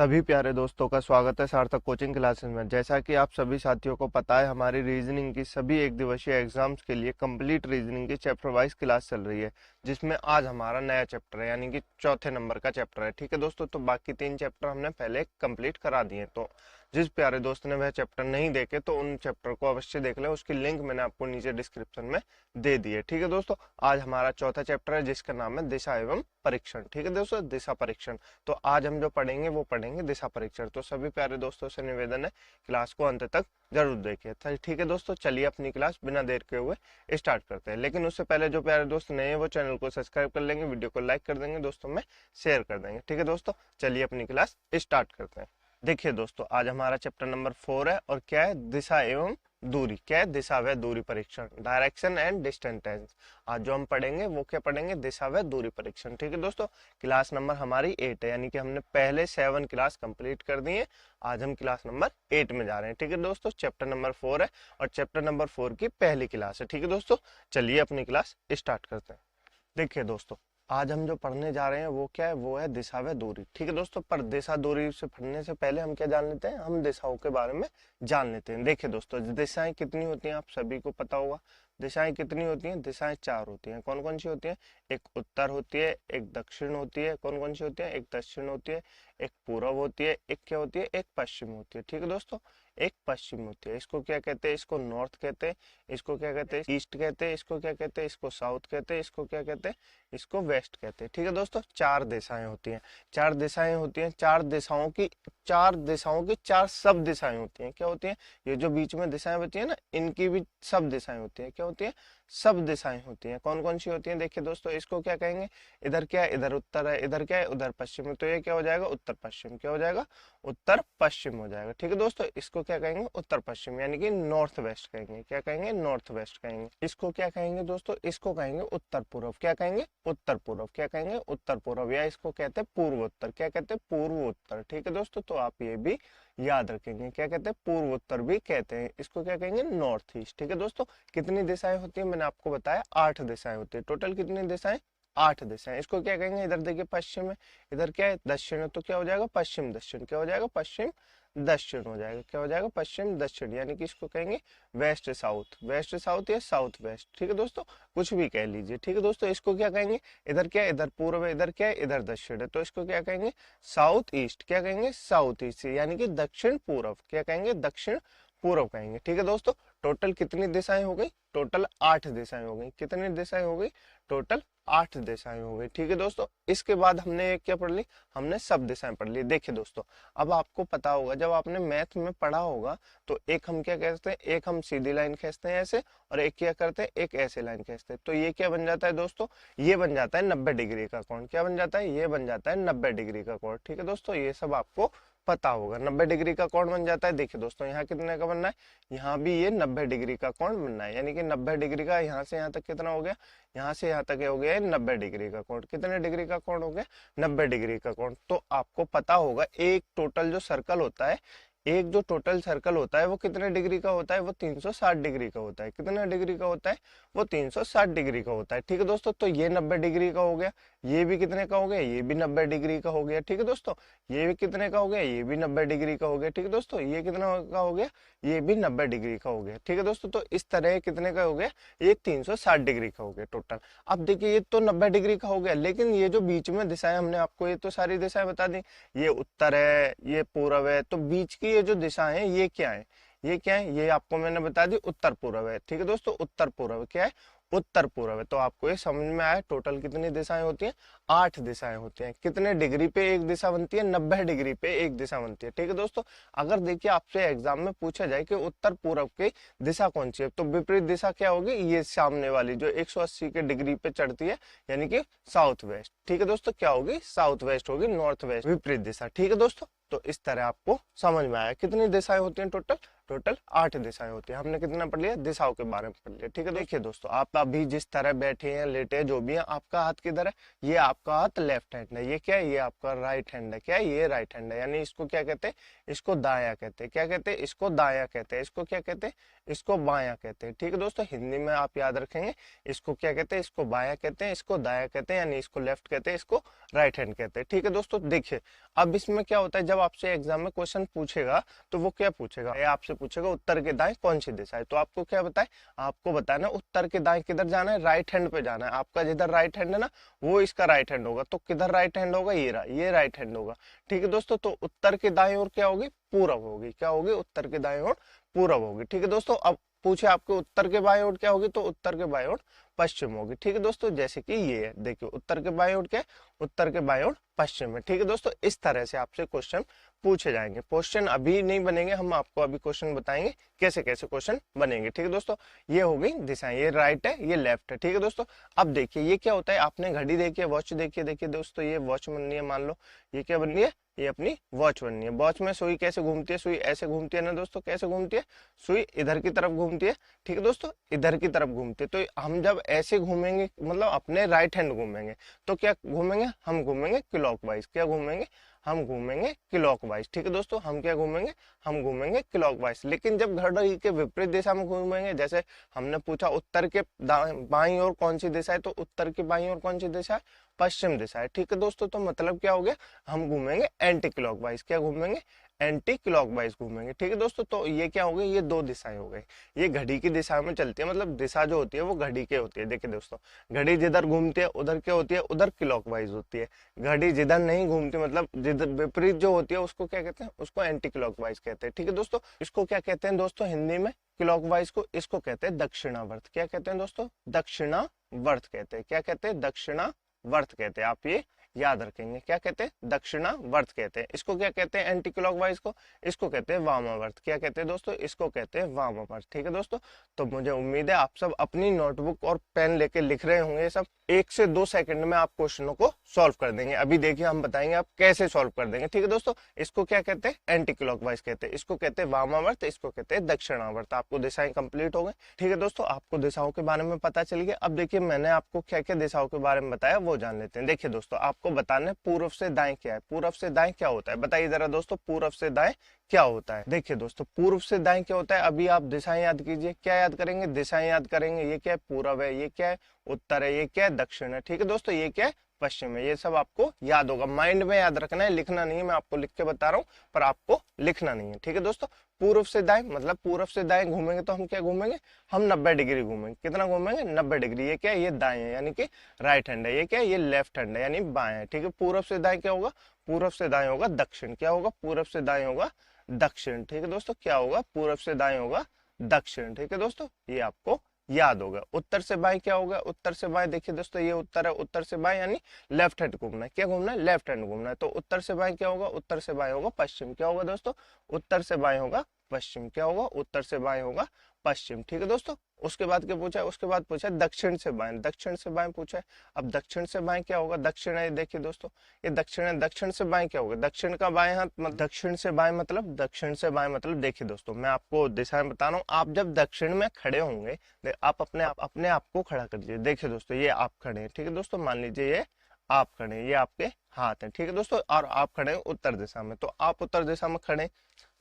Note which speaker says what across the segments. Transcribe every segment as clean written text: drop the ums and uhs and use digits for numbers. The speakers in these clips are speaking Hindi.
Speaker 1: सभी प्यारे दोस्तों का स्वागत है सार्थक कोचिंग क्लासेस में। जैसा कि आप सभी साथियों को पता है, हमारी रीजनिंग की सभी एक दिवसीय एग्जाम्स के लिए कंप्लीट रीजनिंग की चैप्टर वाइज क्लास चल रही है, जिसमें आज हमारा नया चैप्टर है, यानी कि चौथे नंबर का चैप्टर है। ठीक है दोस्तों, तो बाकी 3 चैप्टर हमने पहले कंप्लीट करा दिए। तो जिस प्यारे दोस्त ने वह चैप्टर नहीं देखे तो उन चैप्टर को अवश्य देख लें, उसकी लिंक मैंने आपको नीचे डिस्क्रिप्शन में दे दी है। ठीक है दोस्तों, आज हमारा चौथा चैप्टर है जिसका नाम है दिशा एवं परीक्षण। ठीक है दोस्तों, दिशा परीक्षण। तो आज हम जो पढ़ेंगे वो पढ़ेंगे दिशा परीक्षण। तो सभी प्यारे दोस्तों से निवेदन है, क्लास को अंत तक जरूर देखिए। ठीक है दोस्तों, चलिए अपनी क्लास बिना देर के हुए स्टार्ट करते हैं। लेकिन उससे पहले जो प्यारे दोस्त नए हैं वो चैनल को सब्सक्राइब कर लेंगे, वीडियो को लाइक कर देंगे, दोस्तों में शेयर कर देंगे। ठीक है दोस्तों, चलिए अपनी क्लास स्टार्ट करते हैं। देखिए दोस्तों, आज हमारा चैप्टर नंबर 4 है और क्या है, दिशा एवं दूरी। क्या है, दिशा व दूरी परीक्षण, डायरेक्शन एंड डिस्टेंस। आज जो हम पढ़ेंगे वो क्या पढ़ेंगे, दिशा व दूरी परीक्षण। ठीक है दोस्तों, क्लास नंबर हमारी 8 है, यानी कि हमने पहले 7 क्लास कंप्लीट कर दी है। आज हम क्लास नंबर 8 में जा रहे हैं। ठीक है दोस्तों, चैप्टर नंबर 4 है और चैप्टर नंबर 4 की पहली क्लास है। ठीक है दोस्तों, चलिए अपनी क्लास स्टार्ट करते हैं। देखिए दोस्तों, आज हम जो पढ़ने जा रहे हैं वो क्या है, वो है दिशा व दूरी। ठीक है दोस्तों, पर दिशा दूरी से पढ़ने से पहले हम क्या जान लेते हैं, हम दिशाओं के बारे में जान लेते हैं। देखिए दोस्तों, दिशाएं कितनी होती हैं आप सभी को पता होगा। दिशाएं कितनी होती हैं, दिशाएं 4 होती हैं। कौन कौन सी होती हैं, एक उत्तर होती है, एक दक्षिण होती है। कौन कौन सी होती है, एक दक्षिण होती है, एक पूर्व होती है, एक क्या होती है, एक पश्चिम होती है। ठीक है दोस्तों, एक पश्चिम होती है। इसको क्या कहते हैं, इसको नॉर्थ कहते हैं। इसको क्या कहते हैं, ईस्ट कहते हैं। इसको क्या कहते हैं, इसको साउथ कहते हैं। इसको क्या कहते हैं, इसको वेस्ट कहते हैं। ठीक है दोस्तों, 4 दिशाएं होती हैं। 4 दिशाएं होती हैं, 4 दिशाओं की 4 सब दिशाएं होती हैं। क्या होती हैं, ये जो बीच में दिशाएं बची है ना, इनकी भी सब दिशाएं होती हैं। क्या होती है, सब दिशाएं होती हैं। कौन कौन सी होती हैं, देखिए दोस्तों, इसको क्या कहेंगे, इधर क्या है, इधर उत्तर है, इधर क्या है, उधर पश्चिम है। तो ये क्या हो जाएगा, उत्तर पश्चिम। क्या हो जाएगा, उत्तर पश्चिम हो जाएगा। ठीक है दोस्तों, इसको क्या कहेंगे, उत्तर पश्चिम, यानी कि नॉर्थ वेस्ट कहेंगे। क्या कहेंगे, नॉर्थ वेस्ट कहेंगे। इसको क्या कहेंगे दोस्तों, इसको कहेंगे उत्तर पूर्व। क्या कहेंगे, उत्तर पूर्व। क्या कहेंगे, उत्तर पूर्व, या इसको कहते हैं पूर्वोत्तर। क्या कहते हैं, पूर्वोत्तर। ठीक है दोस्तों, तो आप ये भी याद रखेंगे। क्या कहते हैं, पूर्वोत्तर भी कहते हैं। इसको क्या कहेंगे, नॉर्थ ईस्ट। ठीक है दोस्तों, कितनी दिशाएं होती है, मैंने आपको बताया 8 दिशाएं होती है। टोटल कितनी दिशाएं, 8 दिशाएं। इसको क्या कहेंगे, इधर देखिए पश्चिम है, इधर क्या है, दक्षिण है। तो क्या हो जाएगा, पश्चिम दक्षिण। क्या हो जाएगा, पश्चिम दक्षिण हो जाएगा। क्या हो जाएगा, पश्चिम दक्षिण, यानी कि इसको कहेंगे वेस्ट साउथ। वेस्ट साउथ या साउथ वेस्ट। ठीक है दोस्तों, कुछ भी कह लीजिए। ठीक है दोस्तों, इसको क्या कहेंगे, इधर क्या है, इधर पूर्व है, इधर क्या है, इधर दक्षिण है। तो इसको क्या कहेंगे, साउथ ईस्ट। क्या कहेंगे, साउथ ईस्ट, यानी कि दक्षिण पूर्व। क्या कहेंगे, दक्षिण पूर्व कहेंगे। ठीक है दोस्तों, टोटल कितनी दिशाएं हो गई, टोटल 8 दिशाएं हो गई। कितनी दिशाएं हो गई, टोटल 8 दिशाएं हो गई। ठीक है दोस्तों, इसके बाद हमने क्या पढ़ ली, हमने सब दिशाएं पढ़ ली। देखिए दोस्तों, अब आपको पता होगा, जब आपने मैथ में पढ़ा होगा तो एक हम क्या कहते हैं, एक हम सीधी लाइन खींचते हैं ऐसे, और एक क्या करते हैं, एक ऐसे लाइन खींचते हैं। तो ये क्या बन जाता है दोस्तों, ये बन जाता है 90 डिग्री का कोण। क्या बन जाता है, ये बन जाता है 90 डिग्री का कोण। ठीक है दोस्तों, ये सब आपको पता होगा। 90 डिग्री का कोण बन जाता है। देखिए दोस्तों, यहाँ कितने का बनना है, यहाँ भी ये 90 डिग्री का कोण बनना है, यानी कि 90 डिग्री का यहाँ से यहाँ तक कितना हो गया, यहाँ से यहाँ तक हो गया है 90 डिग्री का कोण। कितने डिग्री का कोण हो गया, 90 डिग्री का कोण। तो आपको पता होगा, एक टोटल जो सर्कल होता है, एक जो टोटल सर्कल होता है वो कितने डिग्री का होता है, वो 360 डिग्री का होता है। कितने डिग्री का होता है, वो 360 डिग्री का होता है। ठीक है दोस्तों, तो ये 90 डिग्री का हो गया, ये भी कितने का हो गया, ये भी 90 डिग्री का हो गया। ठीक है दोस्तों, ये भी कितने का हो गया, ये भी 90 डिग्री का हो गया। ठीक है दोस्तों, ये कितना का हो गया, ये भी 90 डिग्री का हो गया। ठीक है दोस्तों, तो इस तरह कितने का हो गया, ये 360 डिग्री का हो गया टोटल। अब देखिए, ये तो 90 डिग्री का हो गया, लेकिन ये जो बीच में दिशाएं हमने आपको ये तो सारी दिशाएं बता दी, ये उत्तर है, ये पूर्व है, तो बीच की ये जो दिशा है ये क्या है, ये क्या है, ये आपको मैंने बता दी उत्तर पूर्व है। ठीक है दोस्तों, उत्तर पूर्व क्या है, उत्तर पूर्व है। तो आपको ये समझ में आया, टोटल कितनी दिशाएं होती हैं, 8 दिशाएं होती हैं। कितने डिग्री पे एक दिशा बनती है, 90 डिग्री पे एक दिशा बनती है। ठीक है दोस्तों, अगर देखिए आपसे एग्जाम में पूछा जाए कि उत्तर पूर्व की दिशा कौन सी है, तो विपरीत दिशा क्या होगी, ये सामने वाली जो 180 के डिग्री पे चढ़ती है, यानी कि साउथ वेस्ट। ठीक है दोस्तों, क्या होगी, साउथ वेस्ट होगी, नॉर्थ वेस्ट विपरीत दिशा। ठीक है दोस्तों, तो इस तरह आपको समझ में आया कितनी दिशाएं होती हैं, टोटल 8 दिशाएं होती है। हमने कितना पढ़ लिया, दिशाओं के बारे में पढ़ लिया। ठीक है, देखिए दोस्तों, आप अभी जिस तरह बैठे हैं, लेटे हैं, जो भी है, आपका हाथ किधर है, ये आपका हाथ लेफ्ट हैंड है, ये क्या है, ये आपका राइट हैंड है। क्या है, ये राइट हैंड है, यानी इसको क्या कहते हैं, इसको दाया कहते हैं। क्या कहते हैं, इसको दाया कहते हैं। इसको क्या कहते हैं, इसको बाया कहते हैं। ठीक है दोस्तों, हिंदी में आप याद रखेंगे, इसको क्या कहते हैं, इसको बाया कहते हैं, इसको दाया कहते हैं, यानी इसको लेफ्ट कहते हैं, इसको राइट हैंड कहते हैं। ठीक है दोस्तों, देखिए अब इसमें क्या होता है, जब जब आपसे एग्जाम में क्वेश्चन पूछेगा तो वो क्या पूछेगा, ये आपसे पूछेगा उत्तर के दाएं कौन सी दिशा है, तो आपको क्या बताए, आपको बताना उत्तर के दाएं किधर जाना है, राइट हैंड पे जाना है। आपका जिधर राइट हैंड है ना वो इसका राइट हैंड होगा, तो किधर राइट हैंड होगा, ये रहा, ये राइट हैंड होगा। ठीक है दोस्तों, तो उत्तर के दाएं ओर क्या होगी, पूरब होगी। क्या होगी, उत्तर के दाएं ओर पूरब होगी। ठीक है दोस्तों, अब पूछे आपके उत्तर के बाएं ओर क्या होगी, तो उत्तर के बाएं ओर पश्चिम होगी। ठीक है दोस्तों, जैसे कि ये है, देखिए उत्तर के बाएं ओर क्या है, उत्तर के बाएं ओर पश्चिम है। ठीक है दोस्तों, इस तरह से आपसे क्वेश्चन पूछे जाएंगे। क्वेश्चन अभी नहीं बनेंगे, हम आपको अभी क्वेश्चन बताएंगे कैसे कैसे क्वेश्चन बनेंगे। ठीक है दोस्तों, ये हो गई दिशाएं, ये राइट है, ये लेफ्ट है। ठीक है दोस्तों, अब देखिए ये क्या होता है, आपने घड़ी देखी है, वॉच देखिए, देखिए दोस्तों ये वॉच बन रही है, मान लो ये क्या बन रही है, ये अपनी वॉच बन रही है। वॉच में सुई कैसे घूमती है, सुई ऐसे घूमती है ना दोस्तों, कैसे घूमती है, सुई इधर की तरफ घूमती है। ठीक है दोस्तों, इधर की तरफ घूमती है, तो हम जब ऐसे घूमेंगे मतलब अपने राइट हैंड घूमेंगे तो क्या घूमेंगे, हम घूमेंगे क्लॉकवाइज। क्या घूमेंगे, हम घूमेंगे क्लॉकवाइज। ठीक है दोस्तों, हम क्या घूमेंगे, हम घूमेंगे क्लॉकवाइज। लेकिन जब घड़ी के विपरीत दिशा में घूमेंगे, जैसे हमने पूछा उत्तर के बाईं ओर कौन सी दिशा है, तो उत्तर की बाईं ओर कौन सी दिशा है, पश्चिम दिशा है। ठीक है दोस्तों, तो मतलब क्या हो गया, हम घूमेंगे एंटी क्लॉकवाइज। क्या घूमेंगे, एंटी क्लॉकवाइज घूमेंगे। ठीक है दोस्तों, तो ये क्या हो गई, ये दो दिशाएं हो गई, ये घड़ी की दिशा में चलती है, मतलब दिशा जो होती है वो घड़ी के होती है। देखिए दोस्तों, घड़ी जिधर घूमती है उधर क्या होती है, उधर क्लॉकवाइज होती है। घड़ी जिधर नहीं घूमती मतलब जिधर विपरीत जो होती है उसको क्या कहते हैं, उसको एंटी क्लॉकवाइज कहते हैं। ठीक है दोस्तों, इसको क्या कहते हैं दोस्तों हिंदी में, क्लॉकवाइज को इसको कहते हैं दक्षिणावर्त। क्या कहते हैं दोस्तों, दक्षिणावर्त कहते हैं। क्या कहते हैं, दक्षिणावर्त कहते हैं। आप ये याद रखेंगे, क्या कहते हैं, दक्षिणावर्त कहते हैं। इसको क्या कहते हैं, एंटी क्लॉकवाइज को, इसको कहते हैं वामावर्त। क्या कहते हैं दोस्तों, इसको कहते हैं वामावर्त। ठीक है दोस्तों, तो मुझे उम्मीद है आप सब अपनी नोटबुक और पेन लेके लिख रहे होंगे सब। 1 से 2 सेकंड में आप क्वेश्चनों को सॉल्व कर देंगे। अभी देखिए हम बताएंगे आप कैसे सॉल्व कर देंगे। ठीक है दोस्तों, इसको क्या कहते हैं, एंटी क्लॉकवाइज कहते हैं, इसको कहते हैं वामावर्त, इसको कहते हैं दक्षिणावर्त। आपको दिशाएं कंप्लीट हो गई। ठीक है दोस्तों, आपको दिशाओं के बारे में पता चल गया। अब देखिए मैंने आपको क्या क्या दिशाओं के बारे में बताया वो जान लेते हैं। देखिए दोस्तों, आपको बताना है पूर्व से दाएं क्या है। पूर्व से दाएं क्या होता है, बताइए जरा दोस्तों, पूर्व से दाएं क्या होता है। देखिए दोस्तों, पूर्व से दाएं क्या होता है, अभी आप दिशाएं याद कीजिए। क्या याद करेंगे, दिशाएं याद करेंगे। ये क्या है, पूर्व है, ये क्या है, उत्तर है, ये क्या है, दक्षिण है। ठीक है दोस्तों, ये क्या है, पश्चिम है। ये सब आपको याद होगा, माइंड में याद रखना है, लिखना नहीं है। मैं आपको लिख के बता रहा हूँ पर आपको लिखना नहीं है। ठीक है दोस्तों, पूर्व से दाएं मतलब पूर्व से दाएं घूमेंगे तो हम क्या घूमेंगे, हम 90 डिग्री घूमेंगे। कितना घूमेंगे, 90 डिग्री। ये क्या है, ये दाएं है यानी कि राइट हैंड है, ये क्या है, ये लेफ्ट हैंड है यानी बाएं है। ठीक है, पूर्व से दाएं क्या होगा, पूर्व से दाएं होगा दक्षिण। क्या होगा, पूर्व से दाएं होगा दक्षिण। ठीक है दोस्तों, क्या होगा, पूर्व से दाएं होगा दक्षिण। ठीक है दोस्तों, ये आपको याद होगा। उत्तर से बाएं क्या होगा, उत्तर से बाएं देखिए दोस्तों, ये उत्तर है, उत्तर से बाएं यानी लेफ्ट हैंड घूमना है। क्या घूमना है, लेफ्ट हैंड घूमना है। तो उत्तर से बाएं क्या होगा, उत्तर से बाएं होगा पश्चिम। क्या होगा दोस्तों, उत्तर से बाएं होगा पश्चिम। क्या होगा, उत्तर से बाएं होगा पश्चिम। ठीक है दोस्तों, उसके बाद क्या पूछा है, उसके बाद पूछा है दक्षिण से बाएं। दक्षिण से बाएं पूछा है। अब दक्षिण से बाएं क्या होगा, दक्षिण है, देखिए दोस्तों ये दक्षिण है। दक्षिण से बाएं क्या होगा, दक्षिण का बाएं हाथ दक्षिण से बाएं मतलब, दक्षिण से बाएं मतलब देखिए दोस्तों मैं आपको दिशा में बता रहा हूँ। आप जब दक्षिण में खड़े होंगे, आप अपने आप को खड़ा कर लीजिए। देखिए दोस्तों, ये आप खड़े हैं। ठीक है दोस्तों, मान लीजिए ये आप खड़े हैं, ये आपके हाथ हैं। ठीक है दोस्तों, और आप खड़े हैं उत्तर दिशा में। तो आप उत्तर दिशा में खड़े हैं,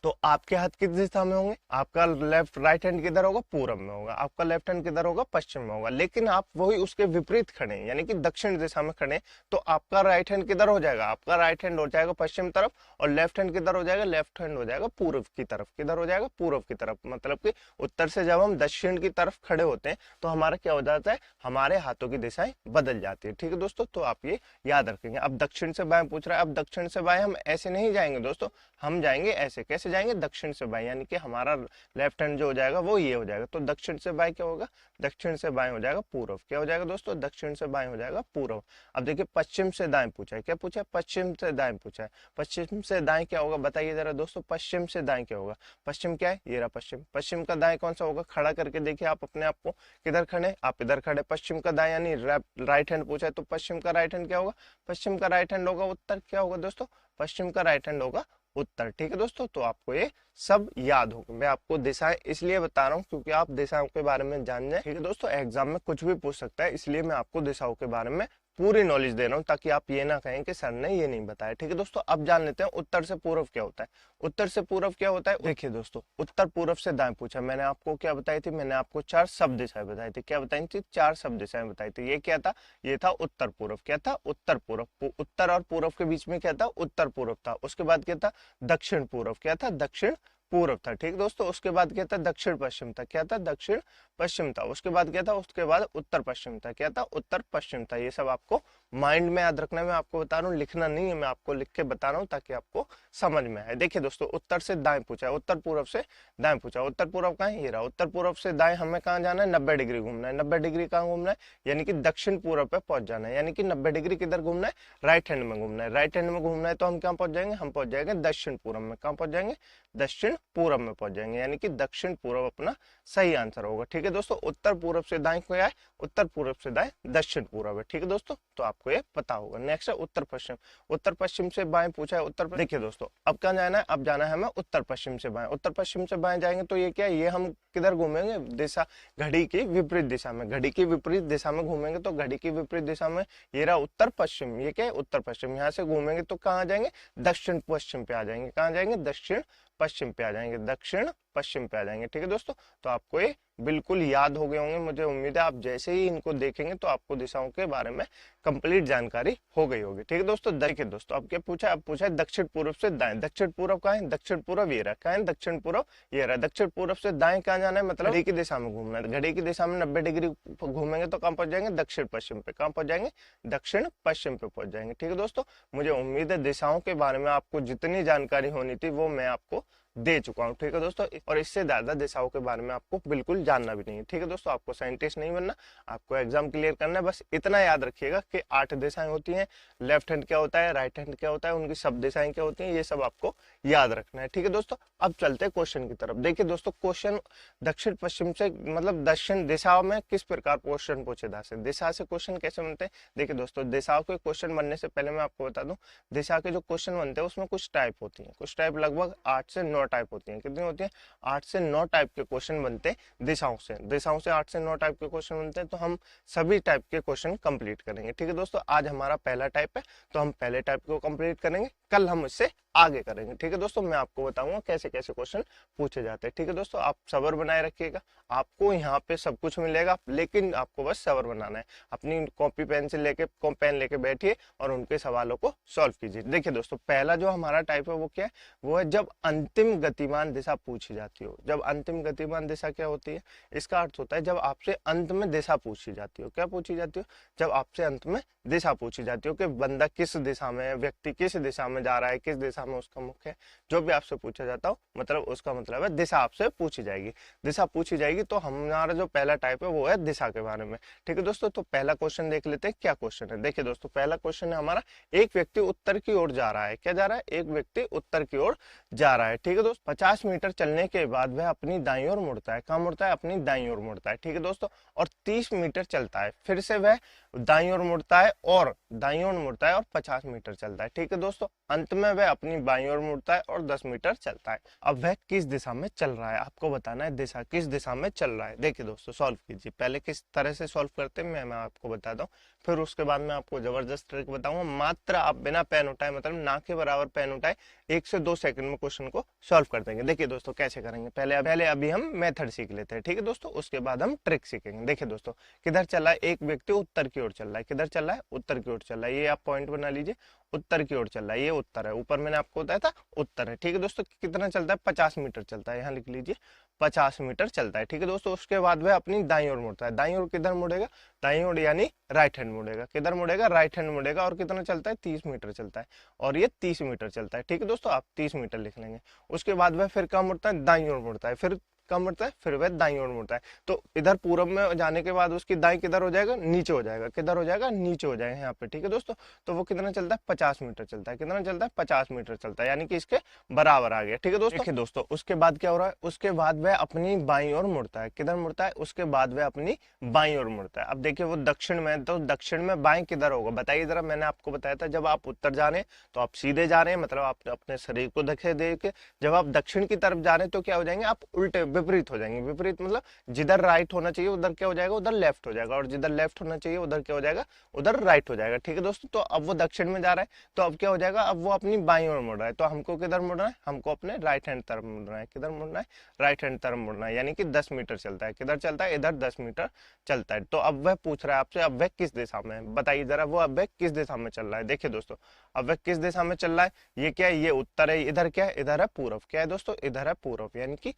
Speaker 1: तो आपके हाथ किस दिशा में होंगे, आपका लेफ्ट राइट हैंड किधर होगा, पूरब में होगा। आपका लेफ्ट हैंड किधर होगा, पश्चिम में होगा। लेकिन आप वही उसके विपरीत खड़े हैं यानी कि दक्षिण दिशा में खड़े हैं, तो आपका राइट हैंड किधर हो जाएगा, आपका राइट हैंड हो जाएगा पश्चिम तरफ, और लेफ्ट हैंड किधर हो जाएगा, लेफ्ट हैंड हो जाएगा पूर्व की तरफ। किधर हो जाएगा, पूर्व की तरफ। मतलब कि उत्तर से जब हम दक्षिण की तरफ खड़े होते हैं तो हमारा क्या हो जाता है, हमारे हाथों की दिशाएं बदल जाती है। ठीक है दोस्तों, तो आप ये याद रखेंगे। अब दक्षिण से बाएं पूछ रहा है, अब दक्षिण से बाएं हम ऐसे नहीं जाएंगे दोस्तों, हम जाएंगे ऐसे। कैसे जाएंगे, दक्षिण से बाएं यानी कि हमारा लेफ्ट हैंड जो हो जाएगा वो ये हो जाएगा। तो दक्षिण से बाएं क्या होगा, दक्षिण से बाएं हो जाएगा पूर्व। क्या हो जाएगा दोस्तों, दक्षिण से बाएं हो जाएगा पूर्व। अब देखिए पश्चिम से दाएं पूछा है। क्या पूछा है, पश्चिम से दाएं पूछा है। पश्चिम से दाएं क्या होगा, बताइए जरा दोस्तों, पश्चिम से दाएं क्या होगा। पश्चिम क्या है, ये रहा पश्चिम। पश्चिम का दाएं कौन सा होगा, खड़ा करके देखिए आप अपने आप को, किधर खड़े, आप इधर खड़े। पश्चिम का दाएं यानी राइट हैंड पूछा है, तो पश्चिम का राइट हैंड क्या होगा, पश्चिम का राइट हैंड होगा उत्तर। क्या होगा दोस्तों, पश्चिम का राइट हैंड होगा उत्तर। ठीक है दोस्तों, तो आपको ये सब याद होगा। मैं आपको दिशाएं इसलिए बता रहा हूँ क्योंकि आप दिशाओं के बारे में जान जाए। ठीक है दोस्तों, एग्जाम में कुछ भी पूछ सकता है, इसलिए मैं आपको दिशाओं के बारे में पूरी नॉलेज दे रहा हूँ ताकि आप ये ना कहें कि सर ने ये नहीं बताया। ठीक है दोस्तों, अब जान लेते हैं उत्तर से पूर्व क्या होता है। उत्तर से पूर्व क्या होता है, देखिए दोस्तों, उत्तर पूर्व से दाएं पूछा। मैंने आपको क्या बताई थी, मैंने आपको 4 शब्द दिशाएं बताई थी। क्या बताई थी, 4 शब्द दिशाएं बताई थी। ये क्या था, ये था उत्तर पूर्व। क्या था, उत्तर पूर्व। उत्तर और पूर्व के बीच में क्या था, उत्तर पूर्व था। उसके बाद क्या था, दक्षिण पूर्व। क्या था, दक्षिण पूर्व था। ठीक दोस्तों, उसके बाद क्या था, दक्षिण पश्चिम था। क्या था, दक्षिण पश्चिम था। उसके बाद क्या था, उसके बाद उत्तर पश्चिम था। क्या था, उत्तर पश्चिम था। ये सब आपको माइंड में याद रखना है। मैं आपको बता रहा हूँ, लिखना नहीं है, मैं आपको लिख के बता रहा हूँ ताकि आपको समझ में आए। देखिए दोस्तों, उत्तर से दाएं पूछा है, उत्तर पूर्व से दाएं पूछा। उत्तर पूर्व कहाँ है, ये रहा। उत्तर पूर्व से दाएं हमें कहाँ जाना है, 90 डिग्री घूमना है। 90 डिग्री कहाँ घूमना है, यानी कि दक्षिण पूर्व पे पहुंच जाना है। यानी कि 90 डिग्री किधर घूमना है, राइट हैंड में घूमना है। राइट हैंड में घूमना है तो हम कहाँ पहुंच जाएंगे, हम पहुंच जाएंगे दक्षिण पूर्व में। कहाँ पहुंच जाएंगे, दक्षिण पूर्व में पहुंच जाएंगे। यानी कि दक्षिण पूर्व अपना सही आंसर होगा। ठीक है दोस्तों, उत्तर पूर्व से दाएं क्या है, उत्तर पूर्व से दाएं दक्षिण पूर्व है। ठीक है दोस्तों, तो आपको ये पता होगा। नेक्स्ट है उत्तर पश्चिम। उत्तर पश्चिम से बाएं पूछा है, उत्तर। देखिए दोस्तों, अब क्या जाना है, अब जाना है हमें उत्तर पश्चिम से बाएं। उत्तर पश्चिम से बाएं जाएंगे तो ये क्या है, ये हम किधर घूमेंगे, दिशा घड़ी की विपरीत दिशा में। घड़ी की विपरीत दिशा में घूमेंगे तो घड़ी की विपरीत दिशा में ये रहा उत्तर पश्चिम। ये क्या है, उत्तर पश्चिम। यहाँ से घूमेंगे तो कहाँ जाएंगे, दक्षिण पश्चिम पे आ जाएंगे। कहाँ जाएंगे, दक्षिण पश्चिम पे आ जाएंगे, दक्षिण पश्चिम पे आ जाएंगे। ठीक है दोस्तों, तो आपको ये बिल्कुल याद हो गए होंगे। मुझे उम्मीद है आप जैसे ही इनको देखेंगे तो आपको दिशाओं के बारे में कंप्लीट जानकारी हो गई होगी। ठीक है दोस्तों, देखिए दोस्तों, अब क्या पूछा, अब पूछा है दक्षिण पूर्व से दाएं। दक्षिण पूर्व कहाँ है, दक्षिण पूर्व ये रहा। कहाँ है, दक्षिण पूर्व ये रहा। दक्षिण पूर्व से दाएं कहाँ जाना है, मतलब घड़ी की दिशा में घूमना है। घड़ी की दिशा में 90 डिग्री घूमेंगे तो कहाँ पहुंच जाएंगे, दक्षिण पश्चिम पे। कहाँ पहुंच जाएंगे, दक्षिण पश्चिम पे पहुंच जाएंगे। ठीक है दोस्तों, मुझे उम्मीद है दिशाओं के बारे में आपको जितनी जानकारी होनी थी वो मैं आपको दे चुका हूँ। ठीक है दोस्तों, और इससे ज्यादा दिशाओं के बारे में आपको बिल्कुल जानना भी नहीं है। ठीक है दोस्तों, आपको साइंटिस्ट नहीं बनना, आपको एग्जाम क्लियर करना है। बस इतना याद रखिएगा कि 8 दिशाएं होती हैं। लेफ्ट हैंड क्या होता है, राइट हैंड क्या होता है, उनकी सब दिशाएं क्या होती हैं, ये सब आपको याद रखना है। ठीक है दोस्तों, अब चलते हैं क्वेश्चन की तरफ। देखिए दोस्तों, क्वेश्चन दक्षिण पश्चिम से मतलब दक्षिण दिशा में किस प्रकार क्वेश्चन पूछे जा सकते, दिशा से क्वेश्चन कैसे बनते हैं। देखिए दोस्तों, दिशाओं के क्वेश्चन बनने से पहले मैं आपको बता दूं, दिशा के जो क्वेश्चन बनते हैं उसमें कुछ टाइप होती है। कुछ टाइप लगभग 8 से 9 टाइप होती है। कितनी होती है, 8 से 9 टाइप के क्वेश्चन बनते हैं दिशाओं से। दिशाओं से 8 से 9 टाइप के क्वेश्चन बनते हैं, तो हम सभी टाइप के क्वेश्चन कंप्लीट करेंगे। ठीक है दोस्तों, आज हमारा पहला टाइप है तो हम पहले टाइप को कंप्लीट करेंगे, कल हम इससे आगे करेंगे। ठीक है दोस्तों, मैं आपको बताऊंगा कैसे कैसे क्वेश्चन पूछे जाते हैं। ठीक है दोस्तों, आप सब्र बनाए रखिएगा, आपको यहाँ पे सब कुछ मिलेगा, लेकिन आपको बस सब्र बनाना है। अपनी कॉपी पेंसिल लेके पेन लेके बैठिए और उनके सवालों को सॉल्व कीजिए। देखिए दोस्तों, पहला जो हमारा टाइप है वो क्या है, वो है जब अंतिम गतिमान दिशा पूछी जाती हो। जब अंतिम गतिमान दिशा क्या होती है, इसका अर्थ होता है जब आपसे अंत में दिशा पूछी जाती हो। क्या पूछी जाती हो, जब आपसे अंत में दिशा पूछी जाती हो कि बंदा किस दिशा में है, व्यक्ति किस दिशा में जा रहा है, किस दिशा में उसका मुख है, जो भी आपसे पूछा जाता हो, मतलब उसका मतलब है दिशा आपसे पूछी जाएगी। दिशा पूछी जाएगी तो हमारा जो पहला टाइप है वो है दिशा के बारे में। ठीक है दोस्तों, तो पहला क्वेश्चन देख लेते हैं क्या क्वेश्चन है। देखिए दोस्तों, पहला क्वेश्चन है हमारा, एक व्यक्ति उत्तर की ओर जा रहा है। क्या जा रहा है, एक व्यक्ति उत्तर की ओर जा रहा है। ठीक है दोस्तों, 50 मीटर चलने के बाद वह अपनी दाईं ओर मुड़ता है। कहाँ मुड़ता है, अपनी दाईं ओर मुड़ता है। ठीक है दोस्तों, और 30 मीटर चलता है, फिर से वह दाईं ओर मुड़ता है और दाईं ओर मुड़ता है और 50 मीटर चलता है। ठीक है दोस्तों, अंत में वह अपनी बाईं ओर मुड़ता है और 10 मीटर चलता है। अब वह किस दिशा में चल रहा है, आपको बताना है दिशा किस दिशा में चल रहा है। देखिए दोस्तों, सॉल्व कीजिए। पहले किस तरह से सॉल्व करते हैं मैं आपको बताता हूँ, फिर उसके बाद मैं आपको जबरदस्त ट्रिक बताऊंगा। मात्र आप बिना पेन उठाए, मतलब ना के बराबर पेन उठाए, 1 से 2 सेकंड में क्वेश्चन को सॉल्व कर देंगे। देखिए दोस्तों कैसे करेंगे, पहले अभी हम मेथड सीख लेते हैं। ठीक है दोस्तों, उसके बाद हम ट्रिक सीखेंगे। देखिए दोस्तों, किधर चल रहा है, एक व्यक्ति उत्तर की ओर चल रहा है। किधर चल रहा है, उत्तर की ओर चल रहा है। ये आप पॉइंट बना लीजिए, उत्तर की ओर चल रहा है, ये उत्तर है। ऊपर मैंने आपको बताया था उत्तर है। ठीक है दोस्तों, कितना चलता है, 50 मीटर चलता है। यहाँ लिख लीजिए 50 मीटर चलता है। ठीक है दोस्तों, उसके बाद वह अपनी दाईं ओर मुड़ता है। दाईं ओर किधर मुड़ेगा, दाईं ओर यानी राइट हैंड मुड़ेगा। किधर मुड़ेगा, राइट हैंड मुड़ेगा। और कितना चलता है, 30 मीटर चलता है, और ये 30 मीटर चलता है। ठीक है दोस्तों, आप 30 मीटर लिख लेंगे। उसके बाद वह फिर कहाँ मुड़ता है, दाईं ओर मुड़ता है। फिर कम मुड़ता है, फिर वह दाईं ओर मुड़ता है। तो इधर पूरब में जाने के बाद उसकी दाईं किधर हो जाएगा, नीचे हो जाएगा। किधर हो जाएगा, नीचे हो जाएगा यहाँ पे। ठीक है दोस्तों, तो वो कितना चलता है, 50 मीटर चलता है। कितना चलता है, 50 मीटर चलता है, यानी कि इसके बराबर आ गया। ठीक है दोस्तों, देखिए दोस्तों, उसके बाद क्या हो रहा है, उसके बाद वह अपनी बाईं ओर मुड़ता है। किधर मुड़ता है, उसके बाद वह अपनी बाईं ओर मुड़ता है। अब देखिए वो दक्षिण में, तो दक्षिण में बाएं किधर होगा, बताइए जरा। मैंने आपको बताया था जब आप उत्तर जा रहे हैं तो आप सीधे जा रहे हैं, मतलब आप अपने शरीर को देखे। जब आप दक्षिण की तरफ जा रहे हैं तो क्या हो जाएंगे, आप उल्टे विपरीत हो जाएंगे। विपरीत मतलब जिधर राइट होना चाहिए उधर क्या हो जाएगा, उधर लेफ्ट हो जाएगा, और जिधर लेफ्ट होना चाहिए उधर क्या हो जाएगा, उधर राइट हो जाएगा। ठीक है दोस्तों, तो अब वो दक्षिण में जा रहा है तो अब क्या हो जाएगा, अब वो अपनी बाईं ओर मुड़ रहा है, तो हमको किधर मुड़ना है, हमको अपने राइट हैंड तरफ मुड़ना है। किधर मुड़ना है, राइट हैंड तरफ मुड़ना है, यानी कि 10 मीटर चलता है। किधर चलता है, इधर 10 मीटर चलता है। तो अब वह पूछ रहा है आपसे, अब वह किस दिशा में है, बताइए जरा, वो अब वह किस दिशा में चल रहा है। देखिए दोस्तों, अब वह किस दिशा में चल रहा है, ये क्या है, ये उत्तर है, इधर क्या है, इधर है पूर्व। क्या है दोस्तों, इधर है पूर्व, यानी कि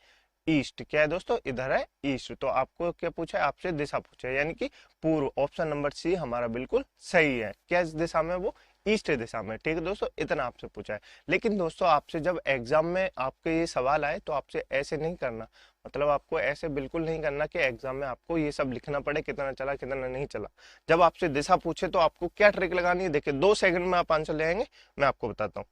Speaker 1: ईस्ट। क्या है दोस्तों, इधर है ईस्ट। तो आपको क्या पूछा है, आपसे दिशा पूछा है, यानी कि पूर्व। ऑप्शन नंबर सी हमारा बिल्कुल सही है। क्या दिशा में, वो ईस्ट दिशा में। ठीक है दोस्तों, इतना आपसे पूछा है। लेकिन दोस्तों आपसे जब एग्जाम में आपके ये सवाल आए तो आपसे ऐसे नहीं करना, मतलब आपको ऐसे बिल्कुल नहीं करना कि एग्जाम में आपको ये सब लिखना पड़े, कितना चला कितना नहीं चला। जब आपसे दिशा पूछे तो आपको क्या ट्रिक लगानी है, देखिए 2 सेकंड में आप आंसर ले आएंगे, मैं आपको बताता हूँ।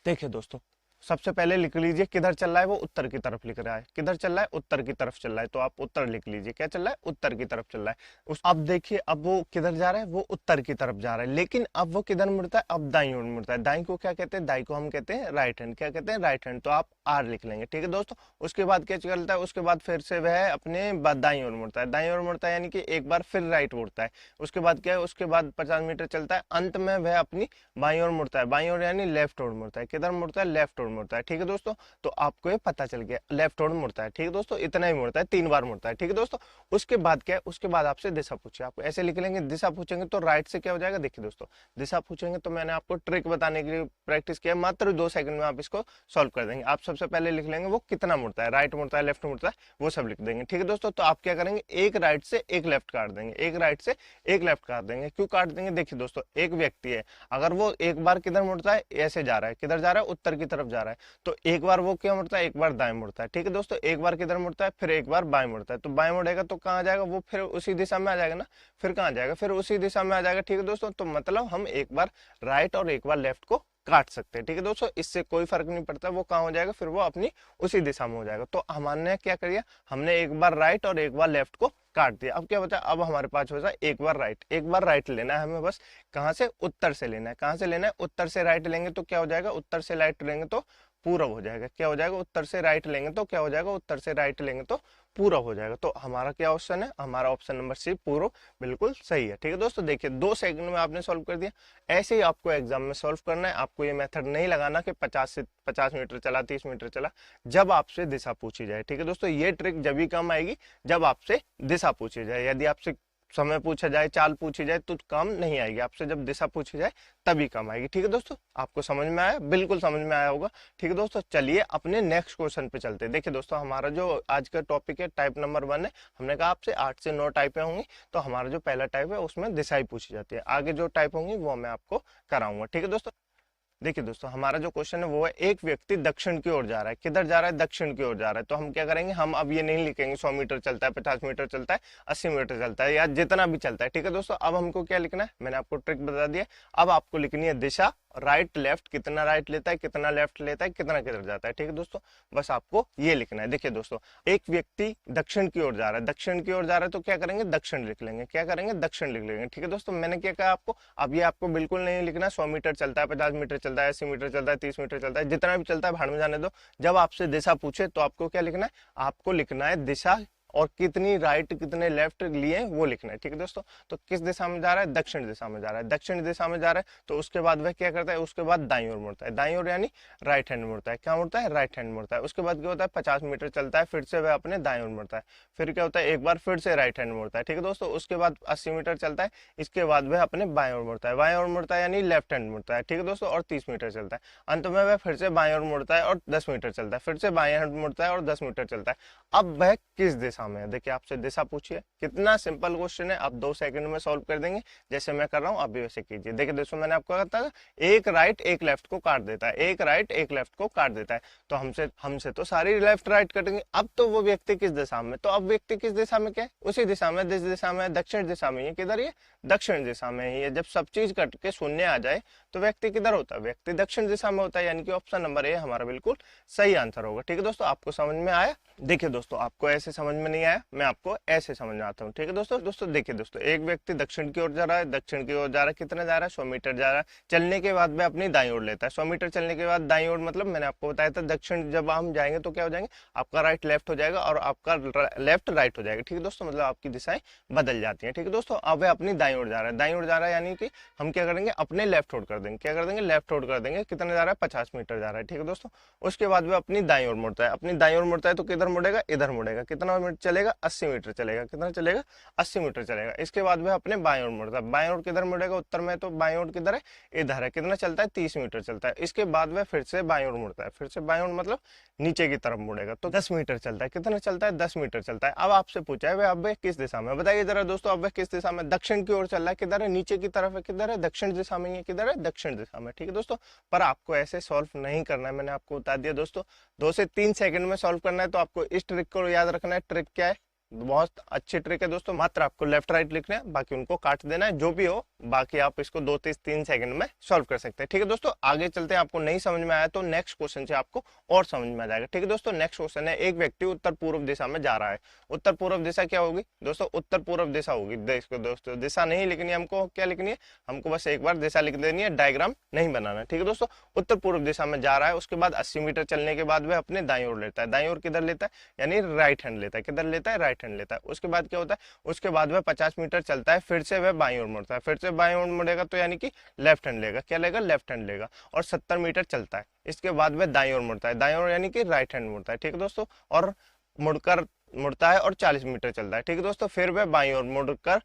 Speaker 1: देखिए दोस्तों, सबसे पहले लिख लीजिए किधर चल रहा है, वो उत्तर की तरफ लिख रहा है। किधर चल रहा है, उत्तर की तरफ चल रहा है, तो आप उत्तर लिख लीजिए। क्या चल रहा है, उत्तर की तरफ चल रहा है। अब देखिए, अब वो किधर जा रहा है, वो उत्तर की तरफ जा रहा है, लेकिन अब वो किधर मुड़ता है, अब दाईं ओर मुड़ता है। दाईं को क्या कहते हैं, दाईं को हम कहते हैं राइट हैंड। क्या कहते हैं, राइट हैंड। तो आप आर लिख लेंगे। ठीक है दोस्तों, उसके बाद क्या चलता है, उसके बाद फिर से वह अपने दाईं ओर मुड़ता है। दाईं ओर मुड़ता है यानी कि एक बार फिर राइट मुड़ता है। उसके बाद क्या है, उसके बाद 50 मीटर चलता है, अंत में वह अपनी बाईं ओर मुड़ता है। बाईं ओर यानी लेफ्ट ओर मुड़ता है। किधर मुड़ता है, लेफ्ट ओर मुड़ता है। ठीक है दोस्तों, तो आपको ये पता चल गया, लेफ्ट ओर मुड़ता है। ठीक है दोस्तों, इतना ही मुड़ता है, 3 बार मुड़ता है। ठीक है दोस्तों, उसके बाद क्या है, उसके बाद आपसे दिशा पूछे, आप ऐसे लिख लेंगे। दिशा पूछेंगे तो राइट से क्या हो जाएगा, देखिए दोस्तों, दिशा पूछेंगे तो मैंने आपको ट्रिक बताने के लिए प्रैक्टिस किया, मात्र 2 सेकंड में आप इसको सॉल्व कर देंगे। आप सबसे पहले लिख लेंगे वो कितना मुड़ता है, राइट मुड़ता है, लेफ्ट मुड़ता है, वो सब लिख देंगे। ठीक है दोस्तों, तो आप क्या करेंगे, एक राइट से एक लेफ्ट काट देंगे, एक राइट से एक लेफ्ट काट देंगे। क्यों काट देंगे, देखिए दोस्तों, एक व्यक्ति है, अगर वो एक बार किधर मुड़ता है, ऐसे जा रहा है, किधर जा रहा है, उत्तर की तरफ जा रहा है, तो एक बार वो क्या मुड़ता है, एक बार दाएं मुड़ता है। ठीक है दोस्तों, एक बार किधर मुड़ता है, फिर एक बार बाएं मुड़ता है। तो बाएं मुड़ेगा तो कहाँ जाएगा, वो फिर उसी दिशा में आ जाएगा ना, फिर कहाँ जाएगा, फिर उसी दिशा में आ जाएगा। ठीक है दोस्तों, तो मतलब हम एक बार राइट और एक बार लेफ्ट को काट सकते हैं। ठीक है दोस्तों, इससे कोई फर्क नहीं पड़ता, वो कहाँ हो जाएगा, फिर वो अपनी उसी दिशा में हो जाएगा। तो हमने क्या किया, हमने एक बार राइट और एक बार लेफ्ट को काट दिया। अब क्या बचा, अब हमारे पास हो जाए एक बार राइट। एक बार राइट लेना है हमें, बस कहाँ से, उत्तर से लेना है। कहाँ से लेना है, उत्तर से राइट लेंगे तो क्या हो जाएगा, उत्तर से राइट लेंगे तो पूरब हो जाएगा। क्या हो जाएगा, उत्तर से राइट लेंगे तो क्या हो जाएगा, उत्तर से राइट लेंगे तो पूरब हो जाएगा। तो हमारा क्या ऑप्शन है, हमारा ऑप्शन नंबर सी पूर्व बिल्कुल सही है। ठीक है दोस्तों, देखिए 2 सेकंड में आपने सॉल्व कर दिया। ऐसे ही आपको एग्जाम में सॉल्व करना है। आपको ये मेथड नहीं लगाना कि 50 मीटर चला, 30 मीटर चला, जब आपसे दिशा पूछी जाए। ठीक है दोस्तों, ये ट्रिक जब भी काम आएगी जब आपसे दिशा पूछी जाए। यदि आपसे समय पूछा जाए, चाल पूछी जाए तो काम नहीं आएगी। आपसे जब दिशा पूछी जाए तभी काम आएगी। ठीक है दोस्तों, आपको समझ में आया, बिल्कुल समझ में आया होगा। ठीक है दोस्तों, चलिए अपने नेक्स्ट क्वेश्चन पे चलते हैं। देखिए दोस्तों, हमारा जो आज का टॉपिक है टाइप नंबर 1 है। हमने कहा आपसे 8 से 9 टाइपें होंगी, तो हमारा जो पहला टाइप है उसमें दिशाएं पूछी जाती है। आगे जो टाइप होंगी वो मैं आपको कराऊंगा। ठीक है दोस्तों, देखिए दोस्तों, हमारा जो क्वेश्चन है वो है, एक व्यक्ति दक्षिण की ओर जा रहा है। किधर जा रहा है, दक्षिण की ओर जा रहा है। तो हम क्या करेंगे, हम अब ये नहीं लिखेंगे 100 मीटर चलता है, 50 मीटर चलता है, 80 मीटर चलता है, या जितना भी चलता है। ठीक है दोस्तों, अब हमको क्या लिखना है, मैंने आपको ट्रिक बता दिया। अब आपको लिखनी है दिशा, राइट लेफ्ट, कितना राइट लेता है, कितना लेफ्ट लेता है, कितना किधर जाता है। ठीक है दोस्तों, बस आपको ये लिखना है। देखिए दोस्तों, एक व्यक्ति दक्षिण की ओर जा रहा है, दक्षिण की ओर जा रहा है, तो क्या करेंगे, दक्षिण लिख लेंगे। क्या करेंगे, दक्षिण लिख लेंगे। ठीक है दोस्तों, मैंने क्या कहा आपको, अब ये आपको बिल्कुल नहीं लिखना 100 मीटर चलता है, 50 मीटर चलता है, 80 मीटर चलता है, 30 मीटर चलता है, जितना भी चलता है भाड़ में जाने दो। जब आपसे दिशा पूछे तो आपको क्या लिखना है, आपको लिखना है दिशा और कितनी राइट कितने लेफ्ट लिए वो लिखना है। ठीक है दोस्तों, तो किस दिशा में जा रहा है, दक्षिण दिशा में जा रहा है। दक्षिण दिशा में जा रहा है तो उसके बाद वह क्या करता है, उसके बाद दाईं ओर मुड़ता है। दाईं ओर यानी राइट हैंड मुड़ता है। क्या मुड़ता है, राइट हैंड मुड़ता है। उसके बाद क्या होता है, 50 मीटर चलता है, फिर से वह अपने दाईं ओर मुड़ता है। फिर क्या होता है, एक बार फिर से राइट हैंड मुड़ता है। ठीक है दोस्तों, उसके बाद 80 मीटर चलता है, इसके बाद वह अपने बाएं ओर मुड़ता है। बाएं ओर मुड़ता है यानी लेफ्ट हैंड मुड़ता है। ठीक है दोस्तों, और 30 मीटर चलता है। अंत में वह फिर से बाएं ओर मुड़ता है और 10 मीटर चलता है, फिर से बाएं हैंड मुड़ता है और 10 मीटर चलता है। अब वह किस दिशा में है, देखिए आपसे दिशा पूछिए। कितना सिंपल क्वेश्चन है, आप 2 सेकंड में सॉल्व कर देंगे। जैसे मैं कर रहा हूं आप भी वैसे कीजिए। देखिए दोस्तों, मैंने आपको कहा था एक राइट एक लेफ्ट को काट देता है, एक राइट एक लेफ्ट को काट देता है। तो हमसे तो सारी लेफ्ट राइट कटेंगे। अब तो वो व्यक्ति किस दिशा में, तो अब व्यक्ति किस दिशा में, क्या है उसी दिशा में, जिस दिशा में दक्षिण दिशा में। ये किधर, ये दक्षिण दिशा में ही है। जब सब चीज कट के शून्य आ जाए तो व्यक्ति किधर होता है, व्यक्ति दक्षिण दिशा में होता है। यानी कि ऑप्शन नंबर ए हमारा बिल्कुल सही आंसर होगा। ठीक है दोस्तों, आपको समझ में आया। देखिए दोस्तों, आपको ऐसे समझ में में नहीं आया, मैं आपको ऐसे समझाता हूँ, ठीक है दोस्तों। दोस्तों देखिए दोस्तों, एक व्यक्ति दक्षिण की ओर जा रहा है, दक्षिण की ओर जा रहा है, कितना जा रहा है 100 मीटर जा रहा है। चलने के बाद में अपनी दाईं ओर लेता है, 100 मीटर चलने के बाद दाईं ओर मतलब मैंने आपको बताया था दक्षिण जब हम जाएंगे तो क्या हो जाएंगे, आपका राइट लेफ्ट हो जाएगा और आपका लेफ्ट राइट हो जाएगा, ठीक है दोस्तों। मतलब आपकी दिशाएं बदल जाती हैं, ठीक है दोस्तों। अब वह अपनी दाईं ओर जा रहा है, दाईं ओर जा रहा है यानी कि हम क्या करेंगे, अपने लेफ्ट होल्ड कर देंगे, क्या कर देंगे, लेफ्ट होल्ड कर देंगे। कितने जा रहा है 50 मीटर जा रहा है, ठीक है दोस्तों। उसके बाद वह अपनी दाईं ओर मुड़ता है, अपनी दाईं ओर मुड़ता है तो किधर मुड़ेगा, इधर मुड़ेगा। कितना मीटर चलेगा, 80 मीटर चलेगा। कितना चलेगा, 80 मीटर चलेगा। इसके बाद वह अपने बाएं ओर मुड़ता है, बाएं ओर किधर मुड़ेगा, उत्तर में, तो बाएं ओर किधर है, इधर है। कितना चलता है, 30 मीटर चलता है। इसके बाद वह फिर से बाएं ओर मुड़ता है, फिर से बाएं ओर मतलब नीचे की तरफ मुड़ेगा, तो 10 मीटर चलता है। कितना चलता है, 10 मीटर चलता है। अब आपसे पूछा है वह अब वह किस दिशा में, बताइए जरा दोस्तों। अब वह किस दिशा में, दक्षिण की ओर चल रहा है, किधर है, नीचे की तरफ है, किधर है, दक्षिण दिशा में है, किधर है, दक्षिण दिशा में, ठीक है दोस्तों। पर आपको ऐसे सॉल्व नहीं करना है, मैंने आपको बता दिया दोस्तों। 2 से 3 सेकंड में सॉल्व करना है। तो आपको इस ट्रिक को याद रखना है। ट्रिक क्या है, बहुत अच्छी ट्रिक है दोस्तों। मात्र आपको लेफ्ट राइट लिखना है, बाकी उनको काट देना है, जो भी हो। बाकी आप इसको 2 से 3 सेकंड में सॉल्व कर सकते हैं, ठीक है दोस्तों। आगे चलते हैं, आपको नहीं समझ में आया तो नेक्स्ट क्वेश्चन से आपको और समझ में आ जाएगा, ठीक है दोस्तों। नेक्स्ट क्वेश्चन है, एक व्यक्ति उत्तर पूर्व दिशा में जा रहा है। उत्तर पूर्व दिशा क्या होगी दोस्तों, उत्तर पूर्व दिशा होगी। देखो दोस्तों, दिशा नहीं लिखनी है हमको, क्या लिखनी है हमको, बस एक बार दिशा लिख देनी है, डायग्राम नहीं बनाना, ठीक है दोस्तों। उत्तर पूर्व दिशा में जा रहा है, उसके बाद 80 मीटर चलने के बाद वह अपने दाईं ओर लेता है। दाईं ओर किधर लेता है, यानी राइट हैंड लेता है। किधर लेता है, राइट हैंड लेता है। उसके बाद क्या होता है, उसके बाद वह 50 मीटर चलता है, फिर से वह बाईं ओर मुड़ता है। फिर से बाईं ओर मुड़ेगा तो यानी कि लेफ्ट हैंड लेगा, क्या लेगा, लेफ्ट हैंड लेगा। और 70 मीटर चलता है। इसके बाद वह दाईं ओर मुड़ता है, दाईं ओर यानी कि राइट हैंड मुड़ता है, ठीक है दोस्तों। और मुड़कर मुड़ता है और 40 मीटर चलता है, ठीक है दोस्तों। फिर वह बाईं ओर मुड़कर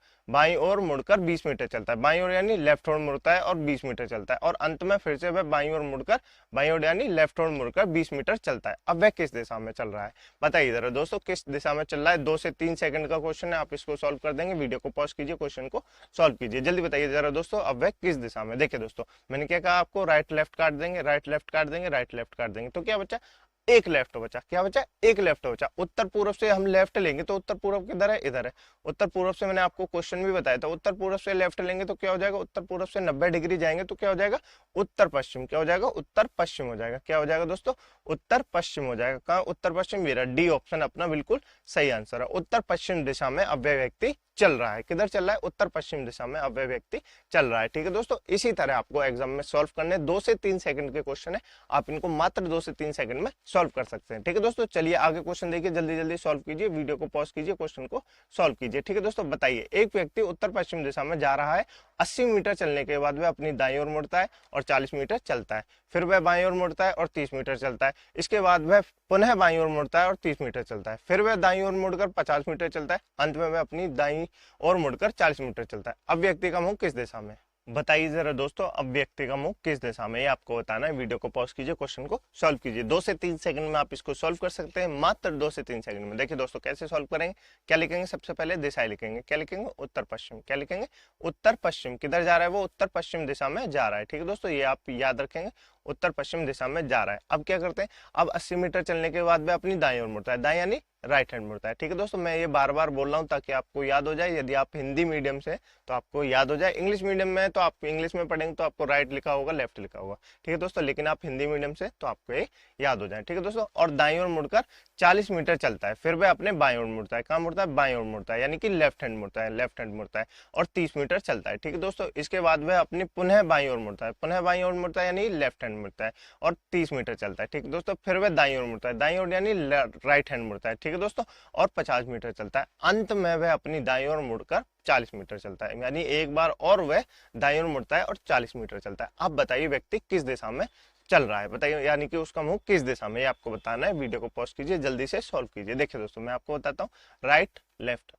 Speaker 1: 20 मीटर चलता है। बाईं ओर यानी लेफ्ट ओर मुड़ता है और 20 मीटर चलता है। और अंत में फिर से वह बाईं ओर यानी लेफ्ट ओर मुड़कर 20 मीटर चलता है। अब वह किस दिशा में चल रहा है, बताइए जरा दोस्तों, किस दिशा में चल रहा है। 2 से 3 सेकंड का क्वेश्चन है, आप इसको सॉल्व कर देंगे। वीडियो को पॉज कीजिए, क्वेश्चन को सॉल्व कीजिए, जल्दी बताइए जरा दोस्तों। अब वह किस दिशा में, देखिए दोस्तों मैंने क्या कहा आपको, राइट लेफ्ट काट देंगे, राइट लेफ्ट काट देंगे, राइट लेफ्ट काट देंगे, तो क्या बचा, एक लेफ्ट बचा। क्या बचा, एक लेफ्ट बचा। उत्तर पूर्व से हम लेफ्ट लेंगे तो उत्तर पूर्व किधर है, इधर है। उत्तर पूर्व से मैंने आपको क्वेश्चन भी बताया था, उत्तर पूर्व से लेफ्ट लेंगे तो क्या हो जाएगा, उत्तर पूर्व से 90 डिग्री जाएंगे तो क्या हो जाएगा, उत्तर पश्चिम। क्या हो जाएगा, उत्तर पश्चिम हो जाएगा। क्या हो जाएगा दोस्तों, उत्तर पश्चिम हो जाएगा। कहाँ, उत्तर पश्चिम, मेरा डी ऑप्शन अपना बिल्कुल सही आंसर है। उत्तर पश्चिम दिशा में अब वह व्यक्ति चल रहा है। किधर चल रहा है, उत्तर पश्चिम दिशा में अब वह व्यक्ति चल रहा है, ठीक है दोस्तों। इसी तरह आपको एग्जाम में सॉल्व करने 2 से 3 सेकंड के क्वेश्चन है, आप इनको मात्र 2 से 3 सेकंड में सॉल्व कर सकते हैं, ठीक है दोस्तों। चलिए आगे क्वेश्चन देखिए, जल्दी जल्दी सॉल्व कीजिए, वीडियो को पॉज कीजिए, क्वेश्चन को सॉल्व कीजिए, ठीक है दोस्तों। बताइए, एक व्यक्ति उत्तर पश्चिम दिशा में जा रहा है, 80 मीटर चलने के बाद वह अपनी दाईं ओर मुड़ता है और 40 मीटर चलता है। फिर वह बाईं ओर मुड़ता है और 30 मीटर चलता है। इसके बाद वह पुनः बाईं ओर मुड़ता है और 30 मीटर चलता है। फिर वह दाईं ओर मुड़कर 50 मीटर चलता है। अंत में वह अपनी दाईं ओर मुड़कर 40 मीटर चलता है। अब व्यक्ति का मुंह किस दिशा में, बताइए जरा दोस्तों। अब व्यक्ति का मुंह किस दिशा में, ये आपको बताना है। वीडियो को पॉज कीजिए, क्वेश्चन को सॉल्व कीजिए। 2 से 3 सेकंड में आप इसको सॉल्व कर सकते हैं, मात्र 2 से 3 सेकंड में। देखिए दोस्तों कैसे सॉल्व करेंगे, क्या लिखेंगे, सबसे पहले दिशा लिखेंगे। क्या लिखेंगे, उत्तर पश्चिम। क्या लिखेंगे, उत्तर पश्चिम। किधर जा रहा है, वो उत्तर पश्चिम दिशा में जा रहा है, ठीक है दोस्तों। ये आप याद रखेंगे, उत्तर पश्चिम दिशा में जा रहा है। अब क्या करते हैं, अब 80 मीटर चलने के बाद वह अपनी दाईं ओर मुड़ता है, दाईं यानी राइट हैंड मुड़ता है, ठीक है दोस्तों। मैं ये बार बार बोल रहा हूँ ताकि आपको याद हो जाए। यदि आप हिंदी मीडियम से तो आपको याद हो जाए, इंग्लिश मीडियम में तो आप इंग्लिश में पढ़ेंगे तो आपको राइट लिखा होगा, लेफ्ट लिखा होगा, ठीक है दोस्तों। लेकिन आप हिंदी मीडियम से तो आपको ये याद हो जाए, ठीक है दोस्तों। और दाईं ओर मुड़कर 40 मीटर चलता है। फिर वह अपने बाईं ओर मुड़ता है, कहाँ मुड़ता है, बाईं ओर मुड़ता है, यानी कि लेफ्ट हैंड मुड़ता है, लेफ्ट हैंड मुड़ता है और 30 मीटर चलता है, ठीक है दोस्तों। इसके बाद वह अपनी पुनः बाईं ओर मुड़ता है, पुनः बाईं ओर मुड़ता है यानी लेफ्ट हैंड मुड़ता है और 30 मीटर चलता है, ठीक है दोस्तों। फिर वह दाईं ओर मुड़ता है, दाईं ओर यानी राइट हैंड मुड़ता है, ठीक है दोस्तों, और 50 मीटर चलता है। अंत में वह अपनी दाईं ओर मुड़कर 40 मीटर चलता है, यानी एक बार और वह दाईं ओर मुड़ता है और 40 मीटर चलता है। अब बताइए व्यक्ति किस दिशा में चल रहा है, बताइए, यानी कि उसका मुंह किस दिशा में, ये आपको बताना है। वीडियो को पॉज कीजिए, जल्दी से सॉल्व कीजिए। देखिए दोस्तों मैं आपको बताता हूँ, राइट लेफ्ट